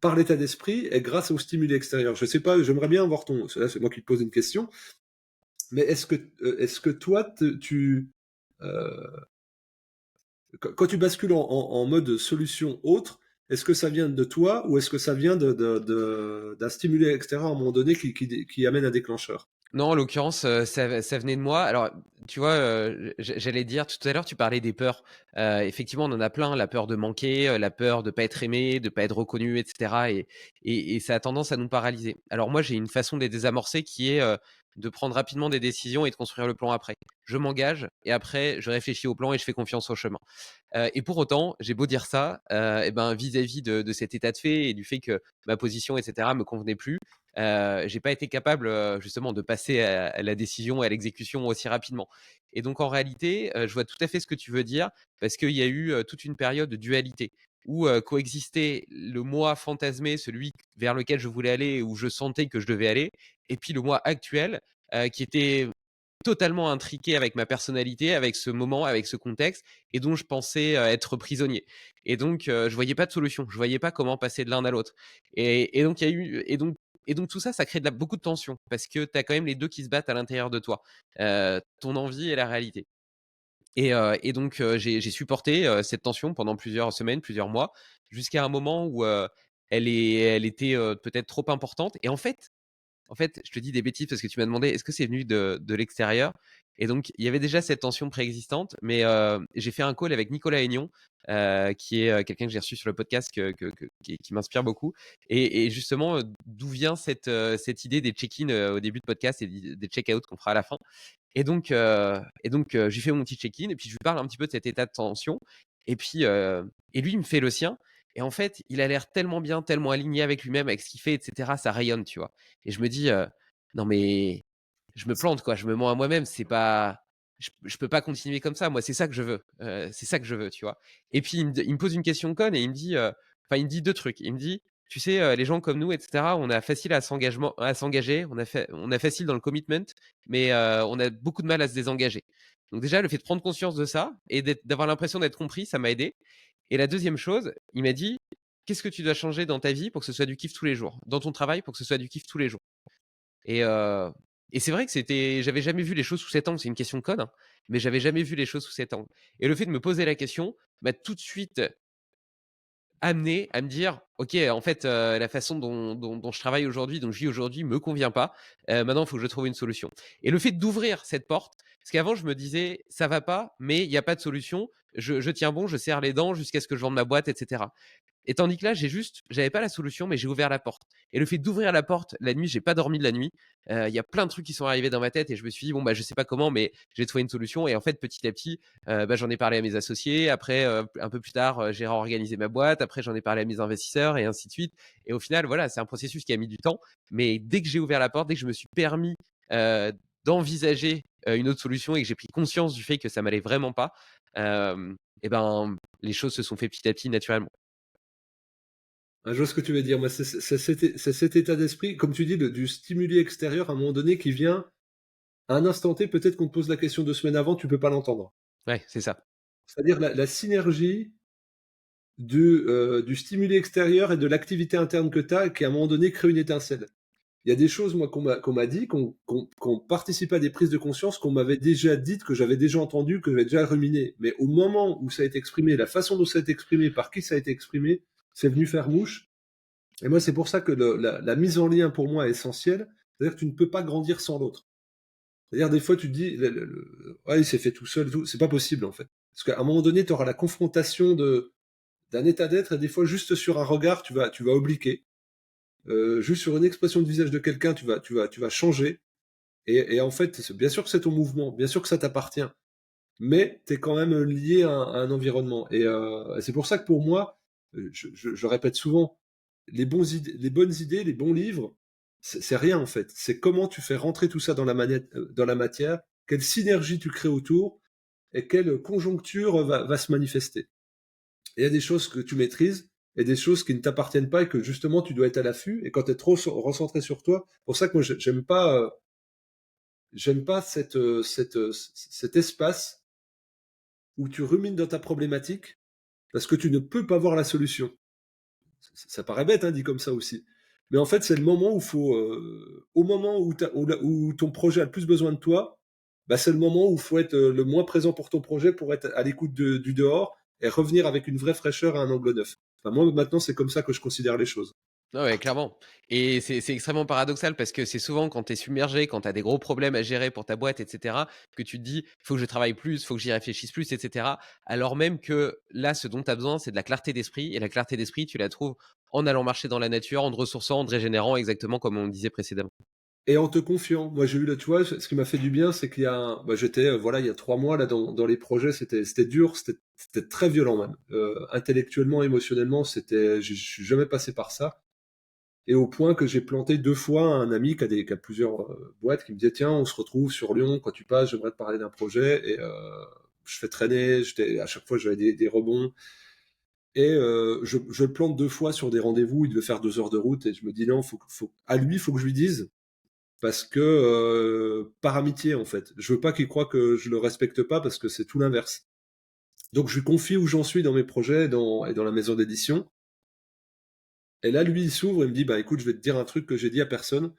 Speaker 2: par l'état d'esprit et grâce au stimuli extérieur. Je sais pas, j'aimerais bien avoir là, c'est moi qui te pose une question, mais est-ce que toi, euh, quand tu bascules en mode solution autre, est-ce que ça vient de toi ou est-ce que ça vient d'un stimuli extérieur à un moment donné qui amène un déclencheur?
Speaker 1: non, en l'occurrence, ça venait de moi. Alors, tu vois, j'allais dire tout à l'heure, tu parlais des peurs. Effectivement, on en a plein, la peur de manquer, la peur de pas être aimé, de pas être reconnu et cetera et ça a tendance à nous paralyser. Alors moi, j'ai une façon de les désamorcer qui est, de prendre rapidement des décisions et de construire le plan après. Je m'engage et après, je réfléchis au plan et je fais confiance au chemin. Et pour autant, j'ai beau dire ça, et ben, vis-à-vis de cet état de fait et du fait que ma position et cetera me convenait plus, j'ai pas été capable, justement de passer à la décision et à l'exécution aussi rapidement. Et donc en réalité, je vois tout à fait ce que tu veux dire parce qu'il y a eu, toute une période de dualité où, coexistait le moi fantasmé, celui vers lequel je voulais aller, où je sentais que je devais aller et puis le moi actuel, qui était totalement intriqué avec ma personnalité, avec ce moment, avec ce contexte et dont je pensais, être prisonnier. Et donc, je voyais pas de solution. Je voyais pas comment passer de l'un à l'autre. Et donc il y a eu et donc tout ça, ça crée beaucoup de tension parce que tu as quand même les 2 qui se battent à l'intérieur de toi, ton envie et la réalité. Et donc, j'ai supporté, cette tension pendant plusieurs semaines, plusieurs mois, jusqu'à un moment où, elle était, peut-être trop importante et en fait, je te dis des bêtises parce que tu m'as demandé: «Est-ce que c'est venu de l'extérieur?» Et donc il y avait déjà cette tension préexistante, mais j'ai fait un call avec Nicolas Aignan, qui est, quelqu'un que j'ai reçu sur le podcast qui m'inspire beaucoup et justement, d'où vient cette idée des check-in, au début de podcast et des check-out qu'on fera à la fin. Et donc, je lui fais mon petit check-in et puis je lui parle un petit peu de cet état de tension et puis, et lui, il me fait le sien et en fait, il a l'air tellement bien, tellement aligné avec lui-même, avec ce qu'il fait et cetera, ça rayonne, tu vois? Et je me dis, «Non mais je me plante quoi, je me mens à moi-même, c'est pas je peux pas continuer comme ça, moi c'est ça que je veux, c'est ça que je veux», tu vois? Et puis il me pose une question conne et il me dit, il me dit 2 trucs. Il me dit: «Tu sais, les gens comme nous et cetera, on a facile à s'engager, on a facile dans le commitment, mais on a beaucoup de mal à se désengager». Donc déjà, le fait de prendre conscience de ça et d'avoir l'impression d'être compris, ça m'a aidé. Et la deuxième chose, il m'a dit: «Qu'est-ce que tu dois changer dans ta vie pour que ce soit du kiff tous les jours? Dans ton travail pour que ce soit du kiff tous les jours?» Et heu et c'est vrai que j'avais jamais vu les choses sous cet angle. C'est une question conne, hein, mais j'avais jamais vu les choses sous cet angle. Et le fait de me poser la question m'a tout de suite amené à me dire: «OK, en fait, la façon dont je travaille aujourd'hui, dont je vis aujourd'hui me convient pas. Maintenant, il faut que je trouve une solution». Et le fait d'ouvrir cette porte, parce qu'avant je me disais: «Ça va pas, mais il y a pas de solution. Je tiens bon, je serre les dents jusqu'à ce que je vende ma boîte et cetera». Et tandis que là, j'avais pas la solution, mais j'ai ouvert la porte. Et le fait d'ouvrir la porte, la nuit, j'ai pas dormi de la nuit. Il y a plein de trucs qui sont arrivés dans ma tête et je me suis dit: «Bon, bah, je sais pas comment, mais j'ai trouvé une solution». Et en fait, petit à petit, bah, j'en ai parlé à mes associés. Après, un peu plus tard, j'ai réorganisé ma boîte. Après, j'en ai parlé à mes investisseurs et ainsi de suite. Et au final, voilà, c'est un processus qui a mis du temps. Mais dès que j'ai ouvert la porte, dès que je me suis permis, d'envisager, une autre solution et que j'ai pris conscience du fait que ça m'allait vraiment pas, et ben, les choses se sont fait petit à petit naturellement.
Speaker 2: Ah, je vois ce que tu veux dire. Moi, c'est cet état d'esprit, comme tu dis, du stimuli extérieur à un moment donné qui vient à un instant T. Peut-être qu'on te pose la question 2 semaines avant, tu peux pas l'entendre.
Speaker 1: Ouais, c'est ça.
Speaker 2: C'est-à-dire la synergie du stimuli extérieur et de l'activité interne que tu as, qui à un moment donné crée une étincelle. Il y a des choses, moi, qu'on m'a dit, qu'on participé à des prises de conscience, qu'on m'avait déjà dites, que j'avais déjà entendues, que j'avais déjà ruminées. Mais au moment où ça a été exprimé, la façon dont ça a été exprimé, par qui ça a été exprimé, c'est venu faire mouche. Et moi, c'est pour ça que la mise en lien, pour moi, est essentielle. C'est-à-dire que tu ne peux pas grandir sans l'autre. C'est-à-dire, des fois, tu te dis, ouais, il s'est fait tout seul, tout. C'est pas possible, en fait. Parce qu'à un moment donné, tu auras la confrontation d'un état d'être, et des fois, juste sur un regard, tu vas obliquer. Juste sur une expression de visage de quelqu'un, tu vas changer. Et en fait, bien sûr que c'est ton mouvement, bien sûr que ça t'appartient, mais tu es quand même lié à un environnement. Et c'est pour ça que pour moi, je répète souvent, les bonnes idées, les bons livres, c'est rien en fait. C'est comment tu fais rentrer tout ça dans la matière, quelle synergie tu crées autour et quelle conjoncture va se manifester. Et il y a des choses que tu maîtrises et des choses qui ne t'appartiennent pas et que justement tu dois être à l'affût. Et quand tu es trop recentré sur toi, pour ça que moi j'aime pas cet espace où tu rumines dans ta problématique parce que tu ne peux pas voir la solution. Ça paraît bête, hein, dit comme ça aussi. Mais en fait, c'est le moment où faut, au moment où ton projet a le plus besoin de toi, bah, c'est le moment où il faut être le moins présent pour ton projet, pour être à l'écoute du dehors et revenir avec une vraie fraîcheur et un angle neuf. Enfin, moi, maintenant, c'est comme ça que je considère les choses.
Speaker 1: Ouais, ouais, clairement. Et c'est extrêmement paradoxal parce que c'est souvent quand tu es submergé, quand tu as des gros problèmes à gérer pour ta boîte et cetera, que tu te dis: «Il faut que je travaille plus, il faut que j'y réfléchisse plus» et cetera. Alors même que là, ce dont tu as besoin, c'est de la clarté d'esprit et la clarté d'esprit, tu la trouves en allant marcher dans la nature, en te ressourçant, en te régénérant, exactement comme on le disait précédemment.
Speaker 2: et en te confiant. Moi, j'ai eu, tu vois, ce qui m'a fait du bien, c'est qu'il y a, j'étais, voilà, il y a 3 mois, là, dans les projets, c'était dur, c'était très violent, même. Intellectuellement, émotionnellement, je suis jamais passé par ça. Et au point que j'ai planté 2 fois un ami qui a plusieurs boîtes, qui me disait, tiens, on se retrouve sur Lyon, quand tu passes, j'aimerais te parler d'un projet, et je fais traîner, à chaque fois, j'avais des rebonds. Et je le plante 2 fois sur des rendez-vous, il devait faire 2 heures de route, et je me dis, non, à lui, il faut que je lui dise, parce que par amitié en fait. Je veux pas qu'il croie que je le respecte pas parce que c'est tout l'inverse. Donc je lui confie où j'en suis dans mes projets et dans la maison d'édition. Et là lui il s'ouvre et me dit bah écoute je vais te dire un truc que j'ai dit à personne.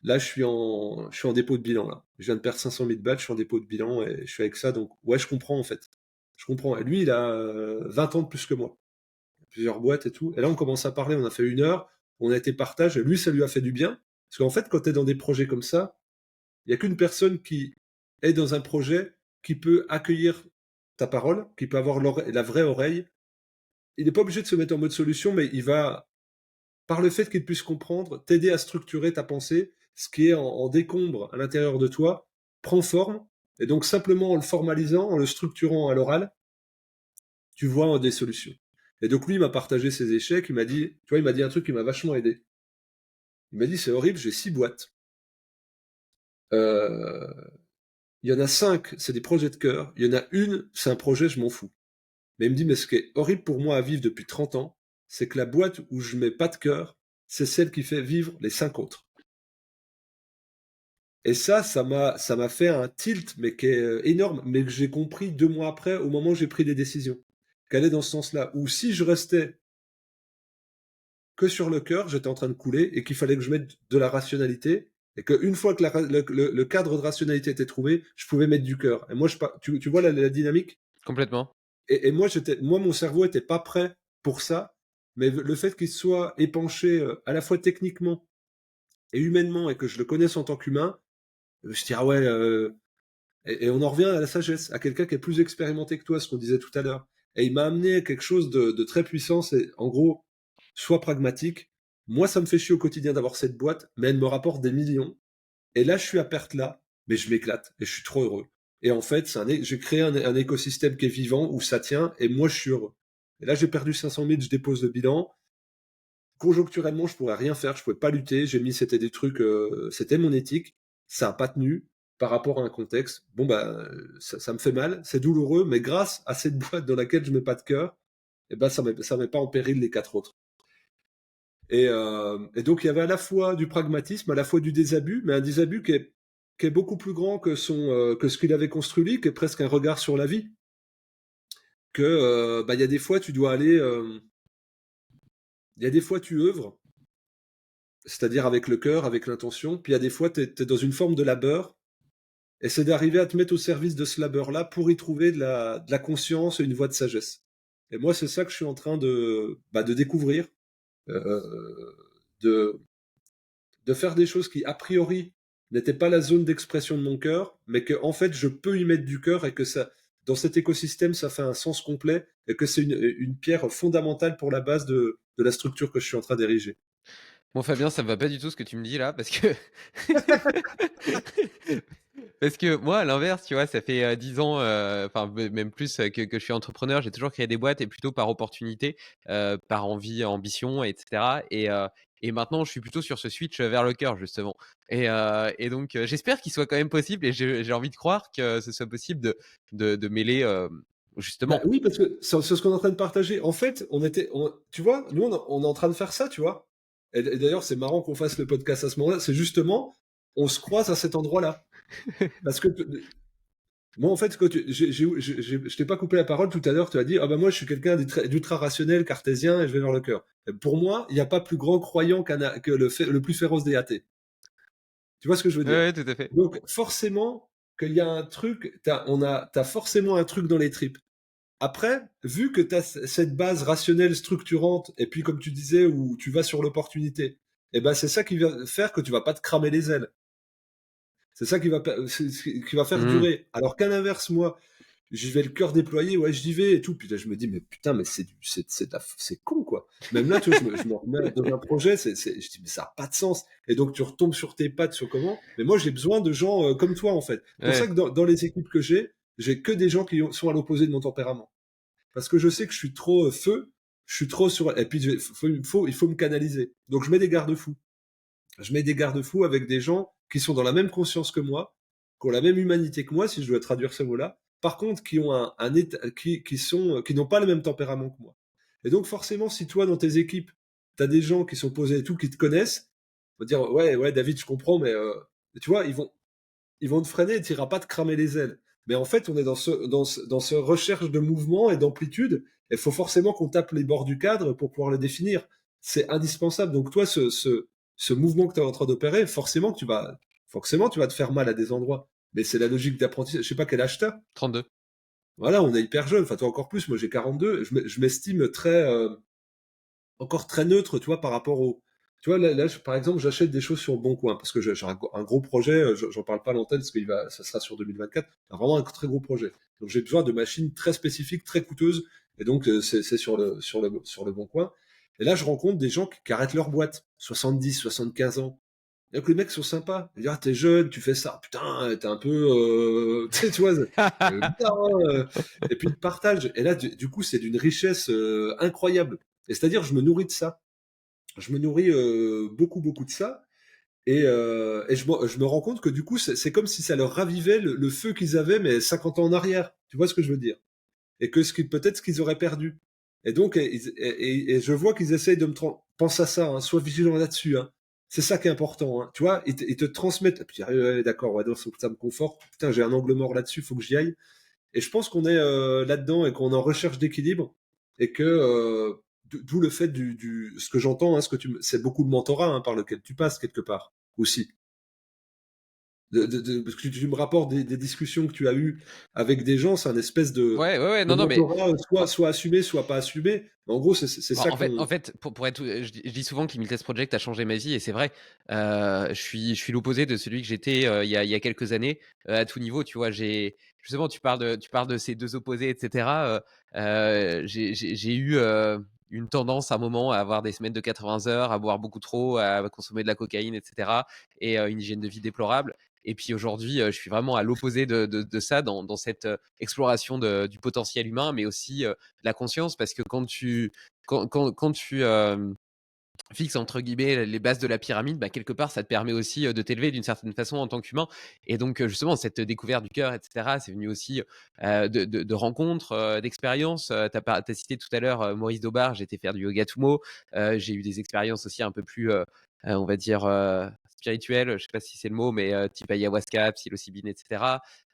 Speaker 2: Là je suis en dépôt de bilan là. Je viens de perdre 500 000 balles, je suis en dépôt de bilan et je suis avec ça donc ouais je comprends en fait. Je comprends. Et lui il a 20 ans de plus que moi. Plusieurs boîtes et tout. Et là on commence à parler, on a fait 1 heure, on a été partage et lui ça lui a fait du bien. Parce qu'en fait quand tu es dans des projets comme ça, il n'y a qu'une personne qui est dans un projet qui peut accueillir ta parole, qui peut avoir la vraie oreille. Il n'est pas obligé de se mettre en mode solution, mais il va, par le fait qu'il puisse comprendre, t'aider à structurer ta pensée, ce qui est en décombre à l'intérieur de toi, prend forme. Et donc simplement en le formalisant, en le structurant à l'oral, tu vois des solutions. Et donc lui, il m'a partagé ses échecs, il m'a dit, tu vois, il m'a dit un truc qui m'a vachement aidé. Il m'a dit, c'est horrible, j'ai 6 boîtes. Euh, Il y en a 5, c'est des projets de cœur. Il y en a une, c'est un projet, je m'en fous. Mais il me dit, mais ce qui est horrible pour moi à vivre depuis 30 ans, c'est que la boîte où je mets pas de cœur, c'est celle qui fait vivre les 5 autres. Et ça m'a fait un tilt, mais qui est énorme, mais que j'ai compris 2 mois après, au moment où j'ai pris des décisions. Qu'elle est dans ce sens-là. Où si je restais que sur le cœur, j'étais en train de couler et qu'il fallait que je mette de la rationalité. Et qu'une fois que le cadre de rationalité était trouvé, je pouvais mettre du cœur. Et moi, tu vois la dynamique.
Speaker 1: Complètement.
Speaker 2: Et moi, mon cerveau était pas prêt pour ça, mais le fait qu'il soit épanché à la fois techniquement et humainement et que je le connaisse en tant qu'humain, je dis ah ouais, et on en revient à la sagesse, à quelqu'un qui est plus expérimenté que toi, ce qu'on disait tout à l'heure. Et il m'a amené à quelque chose de très puissant, c'est en gros, sois pragmatique. Moi, ça me fait chier au quotidien d'avoir cette boîte, mais elle me rapporte des millions. Et là, je suis à perte là, mais je m'éclate et je suis trop heureux. Et en fait, j'ai créé un écosystème qui est vivant où ça tient et moi, je suis heureux. Et là, j'ai perdu 500 000, je dépose le bilan. Conjoncturellement, je pourrais rien faire, je pouvais pas lutter. C'était des trucs, c'était mon éthique. Ça a pas tenu par rapport à un contexte. Bon, bah, ça me fait mal, c'est douloureux, mais grâce à cette boîte dans laquelle je mets pas de cœur, et ben, ça met pas en péril les 4 autres. Et donc, il y avait à la fois du pragmatisme, à la fois du désabus, mais un désabus qui est beaucoup plus grand que ce qu'il avait construit lui, qui est presque un regard sur la vie. Il y a des fois, tu dois aller, il y a des fois, tu œuvres, c'est-à-dire avec le cœur, avec l'intention, puis il y a des fois, tu es dans une forme de labeur, et c'est d'arriver à te mettre au service de ce labeur-là pour y trouver de la conscience et une voie de sagesse. Et moi, c'est ça que je suis en train de découvrir, euh, de, de faire des choses qui, a priori, n'étaient pas la zone d'expression de mon cœur, mais que, en fait, je peux y mettre du cœur et que ça, dans cet écosystème, ça fait un sens complet et que c'est une pierre fondamentale pour la base de la structure que je suis en train d'ériger.
Speaker 1: Bon Fabien, ça me va pas du tout ce que tu me dis là, parce que parce que moi, à l'inverse, tu vois, ça fait 10 ans, enfin même plus que je suis entrepreneur. J'ai toujours créé des boîtes et plutôt par opportunité, par envie, ambition, etc. Et maintenant, je suis plutôt sur ce switch vers le cœur justement. Et donc, j'espère qu'il soit quand même possible, et j'ai envie de croire que ce soit possible de mêler
Speaker 2: Bah
Speaker 1: justement.
Speaker 2: oui, parce que c'est ce qu'on est en train de partager. En fait, tu vois, nous, on est en train de faire ça, tu vois. Et d'ailleurs, c'est marrant qu'on fasse le podcast à ce moment-là. C'est justement, on se croise à cet endroit-là. Parce que moi, en fait, je t'ai pas coupé la parole tout à l'heure, tu as dit, ah bah moi, je suis quelqu'un d'ultra rationnel, cartésien, et je vais vers le cœur. Et pour moi, il n'y a pas plus grand croyant que le plus féroce des athées. Tu vois ce que je veux
Speaker 1: Ouais,
Speaker 2: dire?
Speaker 1: ouais, tout à fait.
Speaker 2: Donc, forcément, qu'il y a un truc, t'as forcément un truc dans les tripes. Après, vu que tu as cette base rationnelle structurante, et puis comme tu disais, où tu vas sur l'opportunité, et ben c'est ça qui va faire que tu vas pas te cramer les ailes. C'est ça qui va faire
Speaker 1: Mmh.
Speaker 2: durer. Alors qu'à l'inverse, moi, j'y vais le cœur déployé, ouais, j'y vais et tout. Puis là, je me dis, mais putain, mais c'est con, quoi. Même là, tu vois, je me remets dans un projet, je dis, mais ça n'a pas de sens. Et donc, tu retombes sur tes pattes, sur comment. Mais moi, j'ai besoin de gens comme toi, en fait. C'est pour ça
Speaker 1: Ouais,
Speaker 2: que dans les équipes que j'ai que des gens qui sont à l'opposé de mon tempérament. Parce que je sais que je suis trop feu, je suis trop sur. Et puis, il faut me canaliser. Donc, je mets des garde-fous. Je mets des garde-fous avec des gens qui sont dans la même conscience que moi, qui ont la même humanité que moi, si je dois traduire ce mot-là. Par contre, qui ont un état, qui n'ont pas le même tempérament que moi. Et donc, forcément, si toi, dans tes équipes, tu as des gens qui sont posés et tout, qui te connaissent, on va dire, ouais, ouais, David, je comprends, mais tu vois, ils vont te freiner et tu n'iras pas te cramer les ailes. Mais en fait, on est dans ce recherche de mouvement et d'amplitude. Il faut forcément qu'on tape les bords du cadre pour pouvoir le définir. C'est indispensable. Donc, toi, ce mouvement que tu es en train d'opérer, forcément, tu vas te faire mal à des endroits. Mais c'est la logique d'apprentissage. Je sais pas quel âge t'as.
Speaker 1: 32.
Speaker 2: Voilà, on est hyper jeune. Enfin, toi encore plus. Moi, j'ai 42. Je m'estime encore très neutre, tu vois, par rapport au. Tu vois, par exemple, j'achète des choses sur le Bon Coin parce que j'ai un gros projet. J'en parle pas à l'antenne parce ça sera sur 2024. C'est vraiment un très gros projet. Donc, j'ai besoin de machines très spécifiques, très coûteuses. Et donc, c'est sur le Bon Coin. Et là, je rencontre des gens qui arrêtent leur boîte, 70, 75 ans. Et donc, les mecs sont sympas. Ils disent, ah, t'es jeune, tu fais ça. Putain, t'es un peu, tu sais, tu vois, bien, et puis, ils partagent. Et là, du coup, c'est d'une richesse incroyable. Et c'est-à-dire, je me nourris de ça. Je me nourris beaucoup, beaucoup de ça. Et je me rends compte que du coup, c'est comme si ça leur ravivait le feu qu'ils avaient, mais 50 ans en arrière. Tu vois ce que je veux dire? Et que peut-être ce qu'ils auraient perdu. Et donc, et je vois qu'ils essayent de pense à ça, hein, sois vigilant là-dessus. Hein. C'est ça qui est important. Hein. Tu vois, ils te transmettent. Et puis, ouais, d'accord, ouais, donc, ça me conforte. Putain, j'ai un angle mort là-dessus, faut que j'y aille. Et je pense qu'on est là-dedans et qu'on est en recherche d'équilibre et que d'où le fait ce que j'entends, hein, c'est beaucoup de mentorat hein, par lequel tu passes quelque part aussi. Parce que tu me rapportes des discussions que tu as eues avec des gens, c'est un espèce
Speaker 1: Ouais, ouais, ouais,
Speaker 2: de
Speaker 1: non, non, mais
Speaker 2: mentorat, soit assumé, soit pas assumé. En gros, c'est
Speaker 1: bah,
Speaker 2: ça
Speaker 1: en
Speaker 2: qu'on.
Speaker 1: fait, pour être, je dis souvent que Test Project a changé ma vie et c'est vrai. Je suis l'opposé de celui que j'étais il y a quelques années à tout niveau. Tu vois, justement, tu parles de ces deux opposés, etc. J'ai eu une tendance à un moment à avoir des semaines de 80 heures, à boire beaucoup trop, à consommer de la cocaïne, etc. Et une hygiène de vie déplorable. Et puis aujourd'hui, je suis vraiment à l'opposé de ça dans cette exploration du potentiel humain, mais aussi de la conscience, parce que quand tu fixes entre guillemets les bases de la pyramide, bah, quelque part, ça te permet aussi de t'élever d'une certaine façon en tant qu'humain. Et donc, justement, cette découverte du cœur, etc., c'est venu aussi de rencontres, d'expériences. Tu as cité tout à l'heure Maurice Daubard, j'ai été faire du yoga Tumo. J'ai eu des expériences aussi un peu plus, on va dire, spirituelles, je sais pas si c'est le mot, mais type ayahuasca, psilocybine, etc.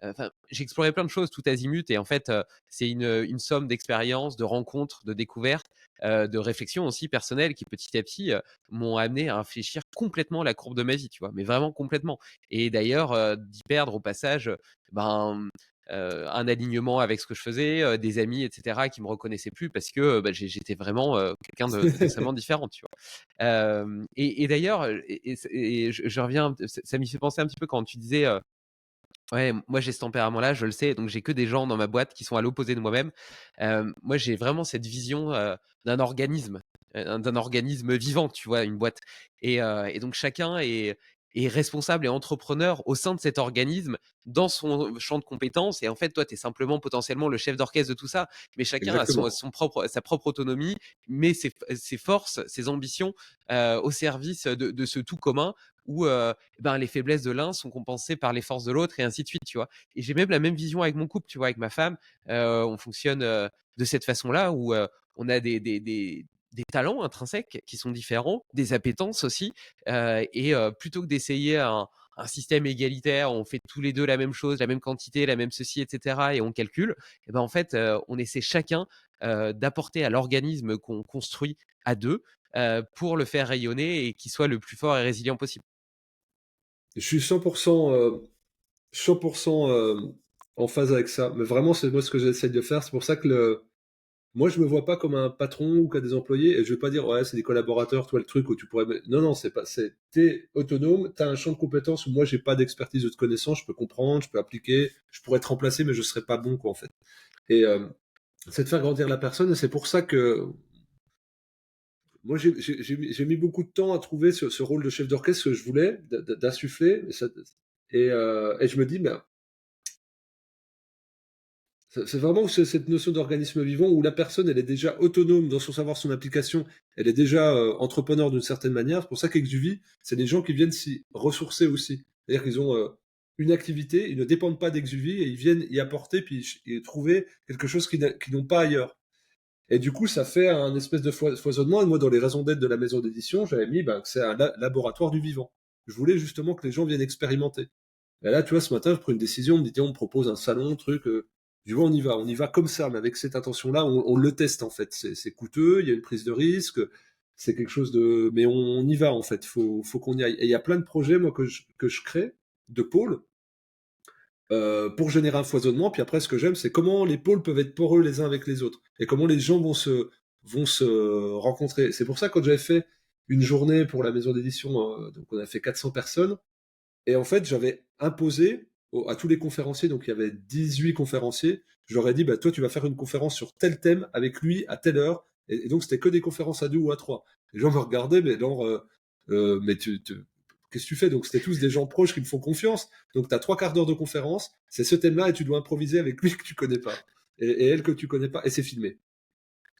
Speaker 1: Enfin, j'ai exploré plein de choses tout azimut. Et en fait, c'est une somme d'expériences, de rencontres, de découvertes, de réflexion aussi personnelle qui petit à petit m'ont amené à réfléchir complètement la courbe de ma vie, tu vois, mais vraiment complètement. Et d'ailleurs, d'y perdre au passage, ben, un alignement avec ce que je faisais, des amis, etc., qui me reconnaissaient plus parce que bah, j'étais vraiment quelqu'un d'extrêmement différent, tu vois. Et d'ailleurs, et je reviens, ça m'y fait penser un petit peu quand tu disais. Ouais, moi j'ai ce tempérament-là, je le sais, donc j'ai que des gens dans ma boîte qui sont à l'opposé de moi-même. Moi j'ai vraiment cette vision d'un organisme vivant, tu vois, une boîte. Et donc chacun est responsable et entrepreneur au sein de cet organisme, dans son champ de compétences. Et en fait, toi, tu es simplement potentiellement le chef d'orchestre de tout ça, mais chacun a
Speaker 2: Exactement.
Speaker 1: sa propre autonomie, met ses forces, ses ambitions au service de ce tout commun où ben, les faiblesses de l'un sont compensées par les forces de l'autre et ainsi de suite, tu vois. Et j'ai même la même vision avec mon couple, tu vois, avec ma femme. On fonctionne de cette façon-là où on a des talents intrinsèques qui sont différents, des appétences aussi. Et plutôt que d'essayer un système égalitaire, on fait tous les deux la même chose, la même quantité, la même ceci, etc. Et on calcule. Et ben en fait, on essaie chacun d'apporter à l'organisme qu'on construit à deux pour le faire rayonner et qu'il soit le plus fort et résilient possible.
Speaker 2: Je suis 100% en phase avec ça. Mais vraiment, c'est moi ce que j'essaie de faire. C'est pour ça que moi, je me vois pas comme un patron ou qu'à des employés, et je vais pas dire, ouais, c'est des collaborateurs, toi, le truc où tu pourrais. Non, non, c'est pas. T'es autonome, t'as un champ de compétences où moi, j'ai pas d'expertise ou de connaissances, je peux comprendre, je peux appliquer, je pourrais te remplacer, mais je serais pas bon, quoi, en fait. Et c'est de faire grandir la personne, et c'est pour ça que moi, j'ai mis beaucoup de temps à trouver ce rôle de chef d'orchestre que je voulais, d'insuffler, et je me dis, ben, c'est vraiment cette notion d'organisme vivant où la personne, elle est déjà autonome dans son savoir, son application, elle est déjà entrepreneur d'une certaine manière. C'est pour ça qu'Exuvie, c'est des gens qui viennent s'y ressourcer aussi. C'est-à-dire qu'ils ont une activité, ils ne dépendent pas d'Exuvie et ils viennent y apporter puis y trouver quelque chose qu'ils n'ont pas ailleurs. Et du coup, ça fait un espèce de foisonnement. Et moi, dans les raisons d'être de la maison d'édition, j'avais mis ben, que c'est un laboratoire du vivant. Je voulais justement que les gens viennent expérimenter. Et là, tu vois, ce matin, je prends une décision, on me dit, tiens, on me propose un salon, truc. Je vois, on y va comme ça, mais avec cette intention-là, on le teste en fait. C'est coûteux, il y a une prise de risque, c'est quelque chose de. Mais on y va en fait, faut qu'on y aille. Et il y a plein de projets, moi, que je crée, de pôles, pour générer un foisonnement. Puis après, ce que j'aime, c'est comment les pôles peuvent être poreux les uns avec les autres et comment les gens vont se rencontrer. C'est pour ça, quand j'avais fait une journée pour la maison d'édition, donc on a fait 400 personnes, et en fait, j'avais imposé à tous les conférenciers, donc il y avait 18 conférenciers, je leur ai dit, bah, toi, tu vas faire une conférence sur tel thème avec lui à telle heure. Et donc, c'était que des conférences à deux ou à trois. Les gens me regardaient, mais genre, mais qu'est-ce que tu fais? Donc, c'était tous des gens proches qui me font confiance. Donc, tu as trois quarts d'heure de conférence, c'est ce thème-là, et tu dois improviser avec lui que tu connais pas. Et elle que tu connais pas, et c'est filmé.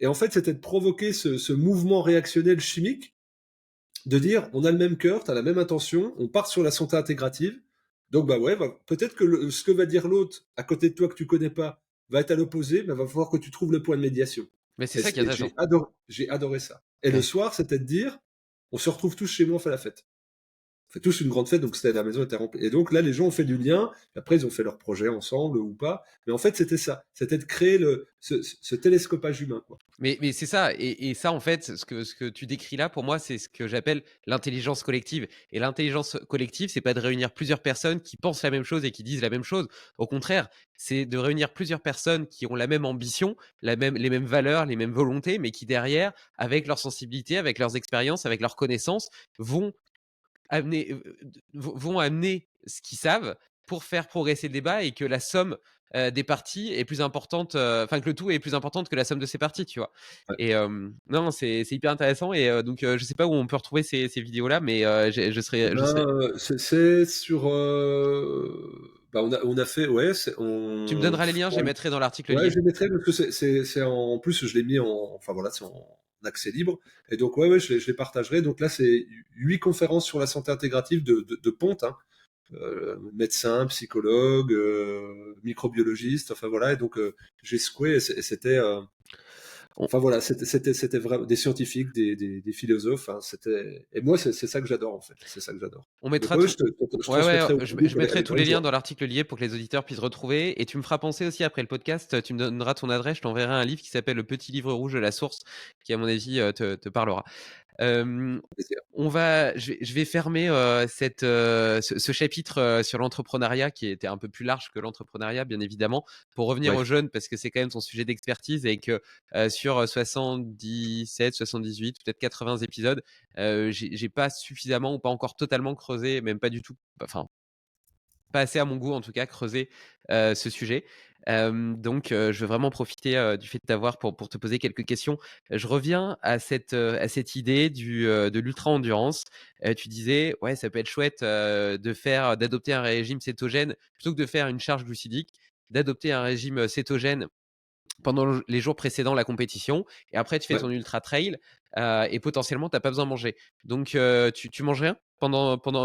Speaker 2: Et en fait, c'était de provoquer ce mouvement réactionnel chimique de dire on a le même cœur, tu as la même intention, on part sur la santé intégrative. Donc bah ouais, peut-être que ce que va dire l'autre à côté de toi que tu connais pas va être à l'opposé, mais va falloir que tu trouves le point de médiation.
Speaker 1: Mais c'est
Speaker 2: Et,
Speaker 1: ça qui est intéressant.
Speaker 2: j'ai adoré ça. Et le
Speaker 1: Ouais.
Speaker 2: soir, c'était de dire on se retrouve tous chez moi, on fait la fête. On fait tous une grande fête, donc la maison était remplie. Et donc là, les gens ont fait du lien, et après ils ont fait leur projet ensemble ou pas. Mais en fait, c'était ça. C'était de créer ce télescopage humain, quoi.
Speaker 1: Mais c'est ça, et ça, en fait, ce que tu décris là, pour moi, c'est ce que j'appelle l'intelligence collective. Et l'intelligence collective, c'est pas de réunir plusieurs personnes qui pensent la même chose et qui disent la même chose. Au contraire, c'est de réunir plusieurs personnes qui ont la même ambition, les mêmes valeurs, les mêmes volontés, mais qui derrière, avec leur sensibilité, avec leurs expériences, avec leurs connaissances, vont amener, vont amener ce qu'ils savent pour faire progresser le débat, et que la somme des parties est plus importante, enfin que le tout est plus importante que la somme de ses parties, tu vois.
Speaker 2: Ouais.
Speaker 1: Et non, c'est hyper intéressant. Et donc, je sais pas où on peut retrouver ces vidéos-là, mais
Speaker 2: Eh
Speaker 1: je serais.
Speaker 2: ben, c'est sur. Bah, on a fait, ouais,
Speaker 1: Tu me donneras les liens, je les mettrai dans l'article
Speaker 2: ouais,
Speaker 1: lié.
Speaker 2: je les mettrai parce que en plus, je l'ai mis enfin voilà, c'est en accès libre. Et donc, ouais, ouais, je les partagerai. Donc là, c'est 8 conférences sur la santé intégrative de ponte, hein. Médecins, psychologues, microbiologistes, enfin voilà. Et donc, j'ai secoué et c'était.
Speaker 1: On,
Speaker 2: Enfin voilà, c'était vraiment des scientifiques, des philosophes. Hein, et moi, c'est ça que j'adore en fait. C'est ça que j'adore.
Speaker 1: on
Speaker 2: Donc
Speaker 1: mettra
Speaker 2: ouais,
Speaker 1: tout.
Speaker 2: je
Speaker 1: Ouais, ouais,
Speaker 2: transmettrai au public.
Speaker 1: je mettrai tous les
Speaker 2: Allez
Speaker 1: liens
Speaker 2: voir.
Speaker 1: dans l'article lié pour que les auditeurs puissent retrouver. Et tu me feras penser aussi, après le podcast, tu me donneras ton adresse, je t'enverrai un livre qui s'appelle Le Petit Livre Rouge de la Source, qui, à mon avis, te parlera.
Speaker 2: Plaisir.
Speaker 1: Je vais fermer ce chapitre sur l'entrepreneuriat, qui était un peu plus large que l'entrepreneuriat, bien évidemment, pour revenir
Speaker 2: Ouais.
Speaker 1: aux jeunes, parce que c'est quand même ton sujet d'expertise, et que sur 77, 78, peut-être 80 épisodes, j'ai pas suffisamment ou pas encore totalement creusé, même pas du tout, enfin, pas assez à mon goût en tout cas, creuser ce sujet. Donc, je veux vraiment profiter du fait de t'avoir pour te poser quelques questions. Je reviens à cette idée de l'ultra-endurance. Tu disais, ouais, ça peut être chouette d'adopter un régime cétogène plutôt que de faire une charge glucidique, d'adopter un régime cétogène pendant les jours précédant la compétition, et après tu fais
Speaker 2: Ouais.
Speaker 1: ton ultra trail, et potentiellement t'as pas besoin de manger. Donc, tu manges rien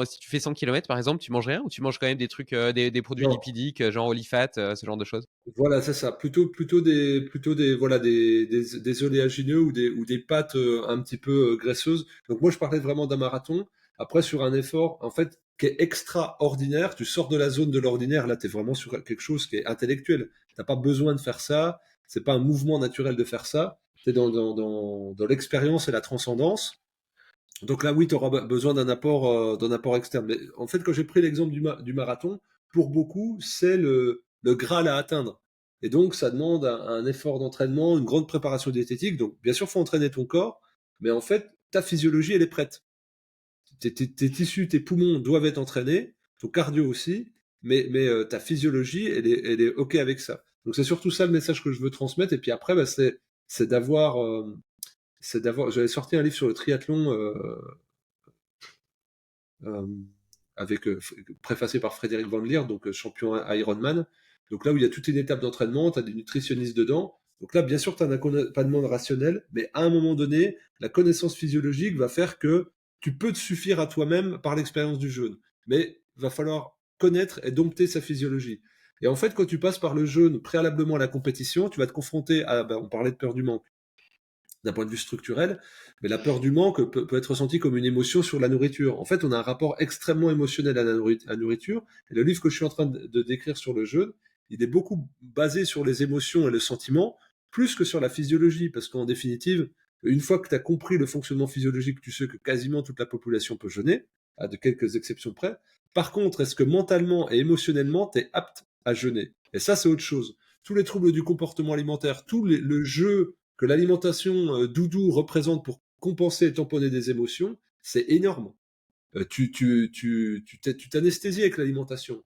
Speaker 1: si tu fais 100 km par exemple, tu manges rien, ou tu manges quand même des trucs, des produits
Speaker 2: Non.
Speaker 1: lipidiques, genre Olifat, ce genre de choses?
Speaker 2: Voilà, c'est ça. Plutôt des, voilà, des oléagineux ou des pâtes un petit peu graisseuses. Donc moi, je parlais vraiment d'un marathon. Après, sur un effort, en fait, qui est extraordinaire, tu sors de la zone de l'ordinaire. Là, tu es vraiment sur quelque chose qui est intellectuel. T'as pas besoin de faire ça. C'est pas un mouvement naturel de faire ça. Tu es dans l'expérience et la transcendance. Donc là, oui, tu auras besoin d'un apport externe. Mais en fait, quand j'ai pris l'exemple du marathon, pour beaucoup, c'est le Graal à atteindre. Et donc, ça demande un effort d'entraînement, une grande préparation diététique. Donc, bien sûr, faut entraîner ton corps, mais en fait, ta physiologie, elle est prête. Tes tissus, tes poumons doivent être entraînés, ton cardio aussi, mais ta physiologie, elle est OK avec ça. Donc, c'est surtout ça le message que je veux transmettre. Et puis après, bah, c'est d'avoir, j'avais sorti un livre sur le triathlon, euh, avec préfacé par Frédéric Van Leer, donc champion Ironman. Donc là où il y a toute une étape d'entraînement, tu as des nutritionnistes dedans. Donc là, bien sûr, tu as un accompagnement rationnel, mais à un moment donné, la connaissance physiologique va faire que tu peux te suffire à toi-même par l'expérience du jeûne. Mais il va falloir connaître et dompter sa physiologie. Et en fait, quand tu passes par le jeûne préalablement à la compétition, tu vas te confronter à, on parlait de peur du manque, d'un point de vue structurel, mais la peur du manque peut être ressentie comme une émotion sur la nourriture. En fait, on a un rapport extrêmement émotionnel à la nourriture, et le livre que je suis en train de décrire sur le jeûne, il est beaucoup basé sur les émotions et le sentiment, plus que sur la physiologie, parce qu'en définitive, une fois que tu as compris le fonctionnement physiologique, tu sais que quasiment toute la population peut jeûner, à de quelques exceptions près. Par contre, est-ce que mentalement et émotionnellement, tu es apte à jeûner? Et ça, c'est autre chose. Tous les troubles du comportement alimentaire, le jeu que l'alimentation doudou représente pour compenser et tamponner des émotions, c'est énorme. Tu t'anesthésies avec l'alimentation.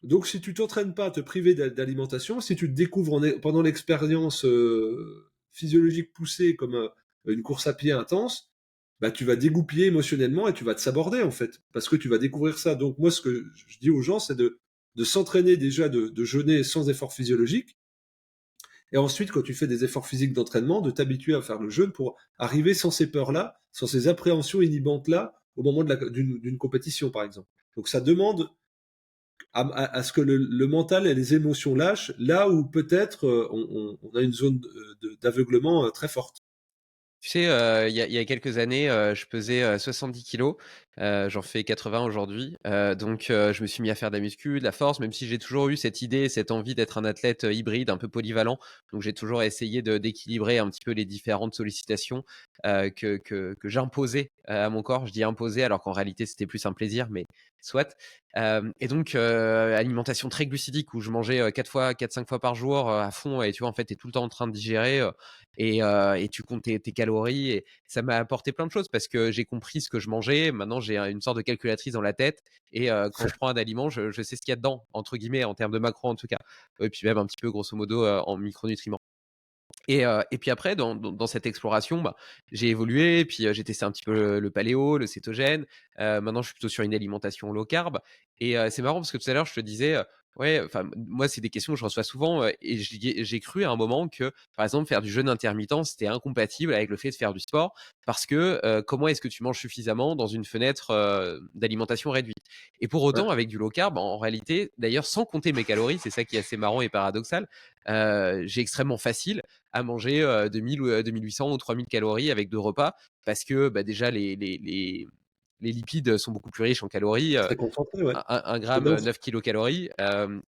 Speaker 2: Donc, si tu t'entraînes pas à te priver d'alimentation, si tu te découvres pendant l'expérience physiologique poussée comme une course à pied intense, bah, tu vas dégoupiller émotionnellement et tu vas te saborder, en fait, parce que tu vas découvrir ça. Donc, moi, ce que je dis aux gens, c'est de s'entraîner déjà, de jeûner sans effort physiologique, et ensuite, quand tu fais des efforts physiques d'entraînement, de t'habituer à faire le jeûne pour arriver sans ces peurs-là, sans ces appréhensions inhibantes-là, au moment d'une compétition, par exemple. Donc ça demande à ce que le mental et les émotions lâchent, là où peut-être on a une zone d'aveuglement très forte.
Speaker 1: Tu sais, il y a quelques années, je pesais 70 kilos. J'en fais 80 aujourd'hui. Donc, je me suis mis à faire de la muscu, de la force, même si j'ai toujours eu cette idée, cette envie d'être un athlète hybride, un peu polyvalent. Donc, j'ai toujours essayé d'équilibrer un petit peu les différentes sollicitations que j'imposais à mon corps. Je dis imposer, alors qu'en réalité, c'était plus un plaisir, mais soit. Et donc, alimentation très glucidique où je mangeais 4-5 fois par jour à fond. Et tu vois, en fait, tu es tout le temps en train de digérer. Et tu comptes tes calories et ça m'a apporté plein de choses parce que j'ai compris ce que je mangeais. Maintenant, j'ai une sorte de calculatrice dans la tête et quand je prends un aliment, je sais ce qu'il y a dedans, entre guillemets, en termes de macros en tout cas. Et puis même un petit peu, grosso modo, en micronutriments. Et puis après, dans cette exploration, bah, j'ai évolué, puis j'ai testé un petit peu le paléo, le cétogène. Maintenant, je suis plutôt sur une alimentation low carb. Et c'est marrant parce que tout à l'heure, je te disais, ouais, enfin, moi, c'est des questions que je reçois souvent. Et j'ai cru à un moment que, par exemple, faire du jeûne intermittent, c'était incompatible avec le fait de faire du sport. Parce que comment est-ce que tu manges suffisamment dans une fenêtre d'alimentation réduite? Et pour
Speaker 2: Ouais.
Speaker 1: autant, avec du low carb, en réalité, d'ailleurs, sans compter mes calories, c'est ça qui est assez marrant et paradoxal, j'ai extrêmement facile à manger 2000 ou 2800 ou 3000 calories avec 2 repas parce que bah, déjà les lipides sont beaucoup plus riches en calories.
Speaker 2: Très concentré, ouais.
Speaker 1: Un
Speaker 2: C'est
Speaker 1: gramme,
Speaker 2: dense.
Speaker 1: 9 kilocalories.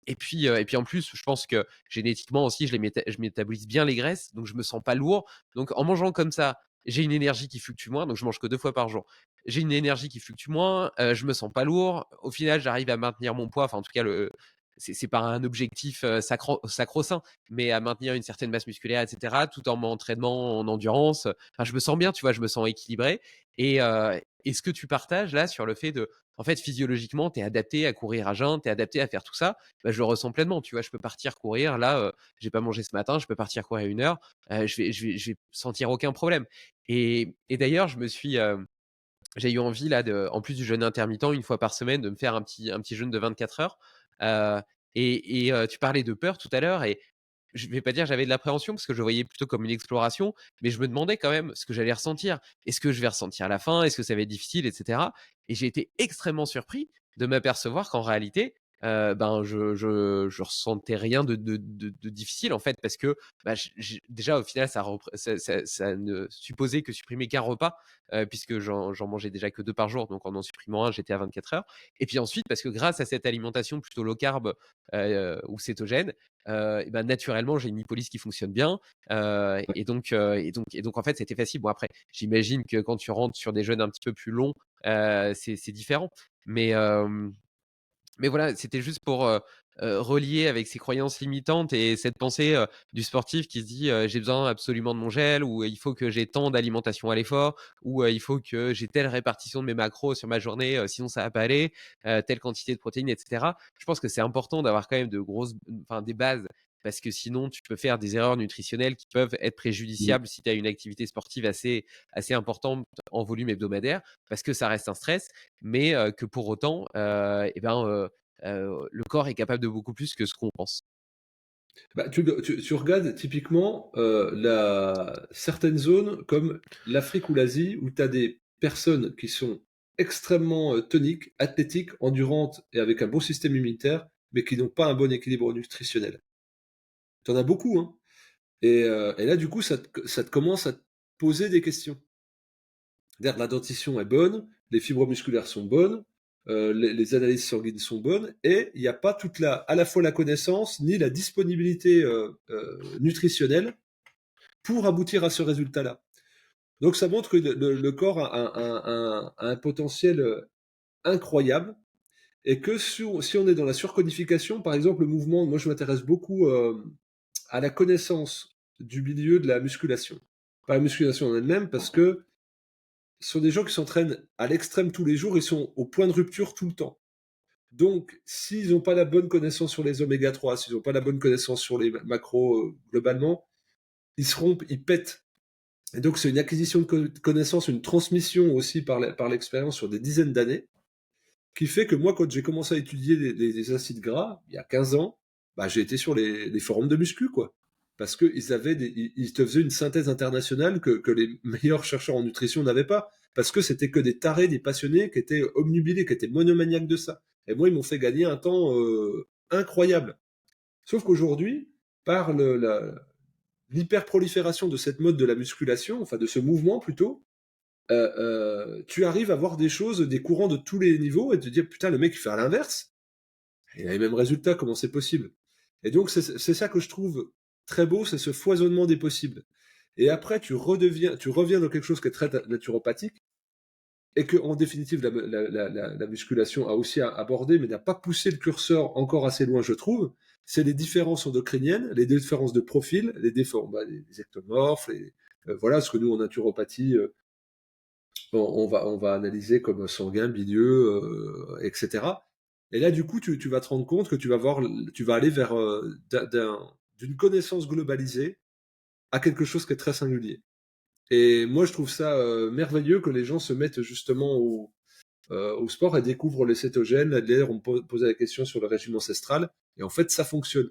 Speaker 1: Et puis en plus, je pense que génétiquement aussi, je métabolise bien les graisses, donc je me sens pas lourd. Donc en mangeant comme ça, j'ai une énergie qui fluctue moins, donc je mange que 2 fois par jour. J'ai une énergie qui fluctue moins, je me sens pas lourd. Au final, j'arrive à maintenir mon poids, enfin en tout cas, c'est pas un objectif sacro-saint, mais à maintenir une certaine masse musculaire, etc., tout en m'entraînement en endurance. Enfin, je me sens bien, tu vois, je me sens équilibré. Et ce que tu partages là sur le fait de, en fait, physiologiquement, tu es adapté à courir à jeun, tu es adapté à faire tout ça, bah, je le ressens pleinement. Tu vois, je peux partir courir. Là, j'ai pas mangé ce matin, je peux partir courir 1 heure. Je vais sentir aucun problème. Et d'ailleurs, j'ai eu envie, là, en plus du jeûne intermittent, une fois par semaine, de me faire un petit jeûne de 24 heures. Euh, tu parlais de peur tout à l'heure. Et je vais pas dire j'avais de l'appréhension parce que je le voyais plutôt comme une exploration, mais je me demandais quand même ce que j'allais ressentir. Est-ce que je vais ressentir à la fin? Est-ce que ça va être difficile, etc. Et j'ai été extrêmement surpris de m'apercevoir qu'en réalité, ben, je ressentais rien de difficile en fait, parce que bah, déjà au final, ça ne supposait que supprimer qu'un repas, puisque j'en mangeais déjà que 2 par jour, donc en supprimant un, j'étais à 24 heures. Et puis ensuite, parce que grâce à cette alimentation plutôt low carb ou cétogène, et ben, naturellement, j'ai une lipolyse qui fonctionne bien. Et donc, en fait, c'était facile. Bon, après, j'imagine que quand tu rentres sur des jeûnes un petit peu plus longs, c'est différent. Mais, euh, mais voilà, c'était juste pour relié avec ses croyances limitantes et cette pensée du sportif qui se dit j'ai besoin absolument de mon gel, ou il faut que j'ai tant d'alimentation à l'effort, ou il faut que j'ai telle répartition de mes macros sur ma journée, sinon ça va pas aller, telle quantité de protéines, etc. Je pense que c'est important d'avoir quand même des bases, parce que sinon tu peux faire des erreurs nutritionnelles qui peuvent être
Speaker 2: Mmh.
Speaker 1: préjudiciables si tu as une activité sportive assez importante en volume hebdomadaire, parce que ça reste un stress, mais que pour autant, le corps est capable de beaucoup plus que ce qu'on pense.
Speaker 2: Bah, tu regardes typiquement certaines zones comme l'Afrique ou l'Asie où tu as des personnes qui sont extrêmement toniques, athlétiques, endurantes et avec un bon système immunitaire, mais qui n'ont pas un bon équilibre nutritionnel. Tu en as beaucoup, hein. Et là, du coup, ça te commence à te poser des questions. C'est-à-dire la dentition est bonne, les fibres musculaires sont bonnes, les analyses sanguines sont bonnes, et il n'y a pas à la fois la connaissance ni la disponibilité nutritionnelle pour aboutir à ce résultat-là. Donc ça montre que le corps a un potentiel incroyable, et que si on est dans la surcodification, par exemple le mouvement, moi je m'intéresse beaucoup à la connaissance du milieu de la musculation. Pas la musculation en elle-même, parce que ce sont des gens qui s'entraînent à l'extrême tous les jours, ils sont au point de rupture tout le temps. Donc, s'ils n'ont pas la bonne connaissance sur les oméga 3, s'ils n'ont pas la bonne connaissance sur les macros globalement, ils se rompent, ils pètent. Et donc, c'est une acquisition de connaissances, une transmission aussi par l'expérience sur des dizaines d'années, qui fait que moi, quand j'ai commencé à étudier les acides gras, il y a 15 ans, bah, j'ai été sur les forums de muscu, quoi. Parce qu'ils ils te faisaient une synthèse internationale que les meilleurs chercheurs en nutrition n'avaient pas. Parce que c'était que des tarés, des passionnés qui étaient obnubilés, qui étaient monomaniaques de ça. Et moi, ils m'ont fait gagner un temps incroyable. Sauf qu'aujourd'hui, par l'hyperprolifération de cette mode de la musculation, enfin de ce mouvement plutôt, tu arrives à voir des choses, des courants de tous les niveaux, et te dire putain, le mec il fait à l'inverse, il a les mêmes résultats, comment c'est possible? Et donc c'est ça que je trouve très beau, c'est ce foisonnement des possibles. Et après tu reviens dans quelque chose qui est très naturopathique, et que en définitive la musculation a aussi abordé, mais n'a pas poussé le curseur encore assez loin, je trouve. C'est les différences endocriniennes, les différences de profil, les ectomorphes, voilà ce que nous en naturopathie on va analyser comme sanguin, bilieux, etc. Et là, du coup, tu vas te rendre compte que tu vas aller vers d'une connaissance globalisée à quelque chose qui est très singulier. Et moi, je trouve ça merveilleux que les gens se mettent justement au sport et découvrent les cétogènes. D'ailleurs, on me posait la question sur le régime ancestral, et en fait, ça fonctionne.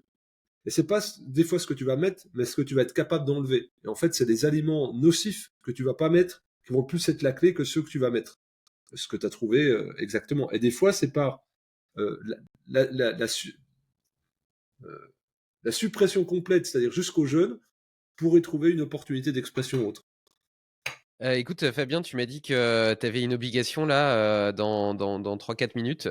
Speaker 2: Et c'est pas des fois ce que tu vas mettre, mais ce que tu vas être capable d'enlever. Et en fait, c'est des aliments nocifs que tu vas pas mettre qui vont plus être la clé que ceux que tu vas mettre. Ce que tu as trouvé exactement. Et des fois, c'est par euh, la, la, la, la, su- euh, la suppression complète, c'est-à-dire jusqu'au jeûne, pour y trouver une opportunité d'expression autre.
Speaker 1: Écoute, Fabien, tu m'as dit que tu avais une obligation là dans 3-4 minutes.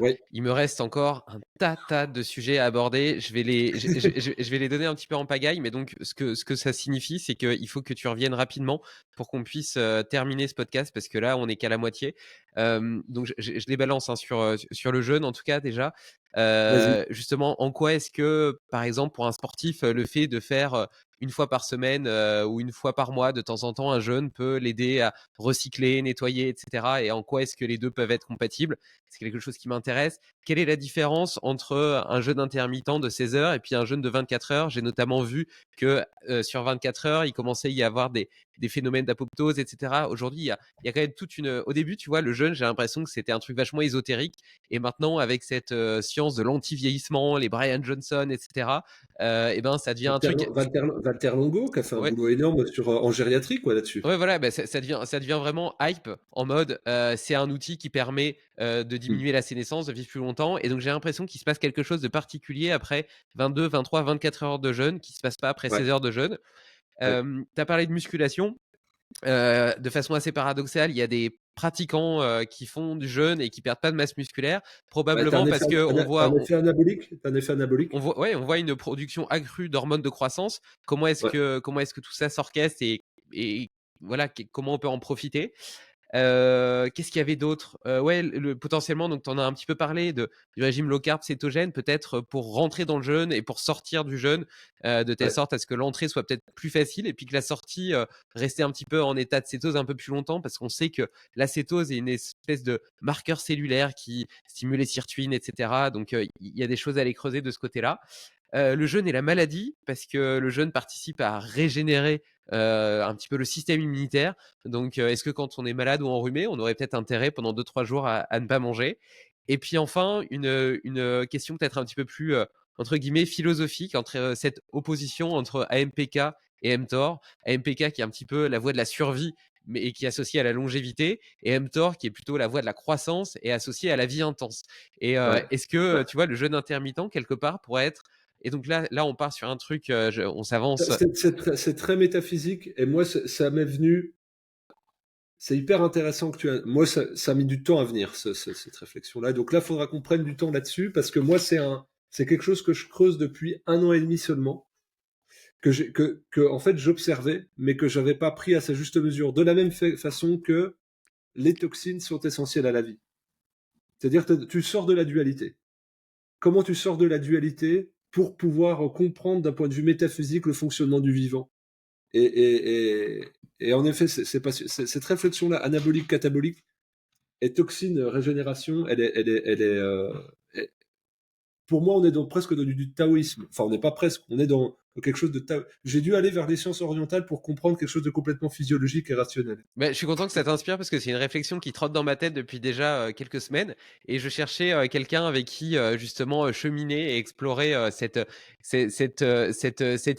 Speaker 2: Oui,
Speaker 1: Il me reste encore un tas de sujets à aborder. Je vais les donner un petit peu en pagaille, mais donc ce que ça signifie, c'est qu'il faut que tu reviennes rapidement pour qu'on puisse terminer ce podcast, parce que là, on n'est qu'à la moitié. Donc, je les balance hein, sur le jeûne, en tout cas, déjà.
Speaker 2: vas-y.
Speaker 1: Justement, en quoi est-ce que, par exemple, pour un sportif, le fait de faire une fois par semaine ou une fois par mois, de temps en temps, un jeûne peut l'aider à recycler, nettoyer, etc. Et en quoi est-ce que les deux peuvent être compatibles? C'est quelque chose qui m'intéresse. Quelle est la différence entre un jeûne intermittent de 16 heures et puis un jeûne de 24 heures? J'ai notamment vu que sur 24 heures, il commençait à y avoir des phénomènes d'apoptose, etc. Aujourd'hui, il y a quand même toute une... Au début, tu vois, le jeûne, j'ai l'impression que c'était un truc vachement ésotérique. Et maintenant, avec cette science de l'anti-vieillissement, les Brian Johnson, etc., et ben, ça devient un truc...
Speaker 2: Walter Longo, qui a fait un
Speaker 1: Ouais,
Speaker 2: boulot énorme en gériatrie, quoi, là-dessus.
Speaker 1: ouais, voilà, bah, ça devient vraiment hype en mode c'est un outil qui permet de
Speaker 2: Hmm.
Speaker 1: diminuer la sénescence, de vivre plus longtemps. Et donc j'ai l'impression qu'il se passe quelque chose de particulier après 22, 23, 24 heures de jeûne qui se passe pas après
Speaker 2: Ouais,
Speaker 1: 16 heures de jeûne.
Speaker 2: ouais.
Speaker 1: Tu as parlé de musculation. De façon assez paradoxale, il y a des pratiquants qui font du jeûne et qui perdent pas de masse musculaire,
Speaker 2: Ouais,
Speaker 1: probablement parce que
Speaker 2: t'as un effet anabolique. T'as un effet anabolique.
Speaker 1: ouais, on voit une production accrue d'hormones de croissance.
Speaker 2: Ouais.
Speaker 1: Comment est-ce que tout ça s'orchestre et voilà, comment on peut en profiter? Qu'est-ce qu'il y avait d'autre? Ouais, potentiellement, donc tu en as un petit peu parlé du régime low carb cétogène, peut-être pour rentrer dans le jeûne et pour sortir du jeûne, de telle
Speaker 2: Ouais,
Speaker 1: sorte à ce que l'entrée soit peut-être plus facile et puis que la sortie, rester un petit peu en état de cétose un peu plus longtemps parce qu'on sait que la cétose est une espèce de marqueur cellulaire qui stimule les sirtuines et cetera, donc il y a des choses à aller creuser de ce côté-là. Le jeûne et la maladie, parce que le jeûne participe à régénérer un petit peu le système immunitaire. Donc, est-ce que quand on est malade ou enrhumé, on aurait peut-être intérêt pendant 2-3 jours à ne pas manger? Et puis enfin, une question peut-être un petit peu plus, entre guillemets, philosophique entre cette opposition entre AMPK et mTOR. AMPK qui est un petit peu la voie de la survie, mais et qui est associée à la longévité, et mTOR qui est plutôt la voie de la croissance et associée à la vie intense. Et
Speaker 2: ouais.
Speaker 1: est-ce que, tu vois, le jeûne intermittent, quelque part, pourrait être et donc là, on part sur un truc, on s'avance.
Speaker 2: C'est très métaphysique et moi, ça m'est venu. C'est hyper intéressant que tu as. Moi, ça a mis du temps à venir, cette réflexion-là. Donc là, il faudra qu'on prenne du temps là-dessus parce que moi, c'est quelque chose que je creuse depuis 1 an et demi seulement, en fait, j'observais, mais que j'avais pas pris à sa juste mesure. De la même façon que les toxines sont essentielles à la vie. C'est-à-dire que tu sors de la dualité. Comment tu sors de la dualité pour pouvoir comprendre d'un point de vue métaphysique le fonctionnement du vivant? Et en effet, cette réflexion-là, anabolique, catabolique, et toxine, régénération, pour moi, on est presque dans du taoïsme. Enfin, on n'est pas presque, on est dans quelque chose de taoïsme. J'ai dû aller vers les sciences orientales pour comprendre quelque chose de complètement physiologique et rationnel.
Speaker 1: Bah, je suis content que ça t'inspire parce que c'est une réflexion qui trotte dans ma tête depuis déjà quelques semaines et je cherchais quelqu'un avec qui justement cheminer et explorer cette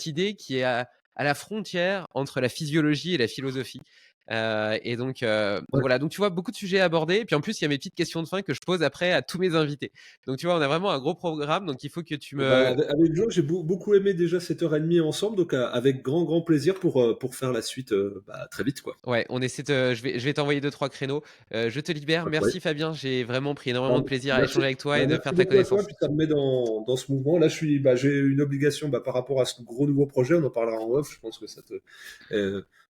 Speaker 1: idée qui est à la frontière entre la physiologie et la philosophie. Et donc
Speaker 2: Ouais.
Speaker 1: voilà, donc tu vois beaucoup de sujets abordés et puis en plus il y a mes petites questions de fin que je pose après à tous mes invités. Donc tu vois, on a vraiment un gros programme, donc il faut que tu
Speaker 2: Eh ben,
Speaker 1: me...
Speaker 2: avec Joe, j'ai beaucoup aimé déjà cette heure et demie ensemble, donc avec grand plaisir pour faire la suite très vite, quoi.
Speaker 1: Ouais, je vais t'envoyer 2-3 créneaux. Je te libère.
Speaker 2: Pas de problème.
Speaker 1: Merci Fabien, j'ai vraiment pris
Speaker 2: Bah,
Speaker 1: énormément de plaisir à
Speaker 2: merci,
Speaker 1: échanger avec toi et de faire
Speaker 2: merci
Speaker 1: ta
Speaker 2: beaucoup à toi,
Speaker 1: connaissance.
Speaker 2: puis ça me met dans ce mouvement. Là, j'ai une obligation par rapport à ce gros nouveau projet, on en parlera en off, je pense que ça te...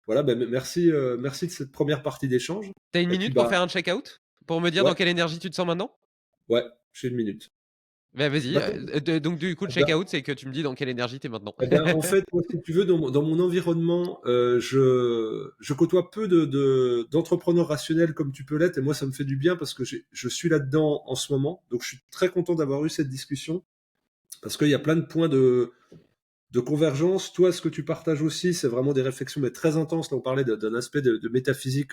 Speaker 2: voilà, merci de cette première partie d'échange.
Speaker 1: T'as une
Speaker 2: Et puis,
Speaker 1: minute pour faire un check-out? Pour me dire
Speaker 2: ouais,
Speaker 1: dans quelle énergie tu te sens maintenant?
Speaker 2: ouais, j'ai une minute.
Speaker 1: Bah vas-y.
Speaker 2: Bah,
Speaker 1: Donc du coup, le
Speaker 2: eh ben,
Speaker 1: check-out, c'est que tu me dis dans quelle énergie t'es maintenant.
Speaker 2: en fait, moi, si tu veux, dans mon environnement, je côtoie peu d'entrepreneurs rationnels comme tu peux l'être, et moi, ça me fait du bien parce que je suis là-dedans en ce moment. Donc, je suis très content d'avoir eu cette discussion parce qu'il y a plein de points de convergence. Toi, ce que tu partages aussi, c'est vraiment des réflexions mais très intenses. Là, on parlait d'un aspect de métaphysique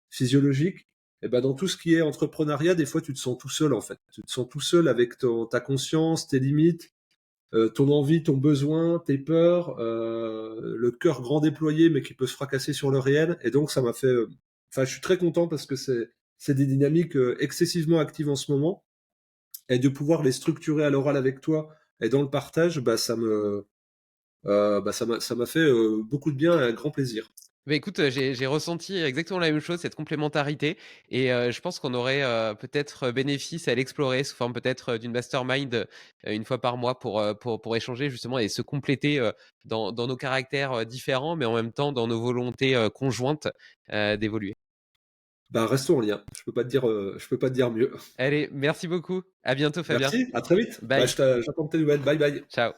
Speaker 2: physiologique. Et ben, dans tout ce qui est entrepreneuriat, des fois, tu te sens tout seul, en fait. Tu te sens tout seul avec ta conscience, tes limites, ton envie, ton besoin, tes peurs, le cœur grand déployé, mais qui peut se fracasser sur le réel. Et donc, ça m'a fait... Enfin, je suis très content parce que c'est des dynamiques excessivement actives en ce moment. Et de pouvoir les structurer à l'oral avec toi et dans le partage, ça m'a fait beaucoup de bien et un grand plaisir.
Speaker 1: Bah écoute, j'ai ressenti exactement la même chose, cette complémentarité et je pense qu'on aurait, peut-être bénéfice à l'explorer sous forme peut-être, d'une mastermind, 1 fois par mois pour échanger justement et se compléter, dans nos caractères, différents, mais en même temps dans nos volontés, conjointes, d'évoluer.
Speaker 2: Bah, restons en lien. Je peux pas te dire mieux.
Speaker 1: Allez, merci beaucoup. À bientôt Fabien.
Speaker 2: Merci, à très vite.
Speaker 1: Bye.
Speaker 2: J'attends tes nouvelles. Bye bye.
Speaker 1: Ciao.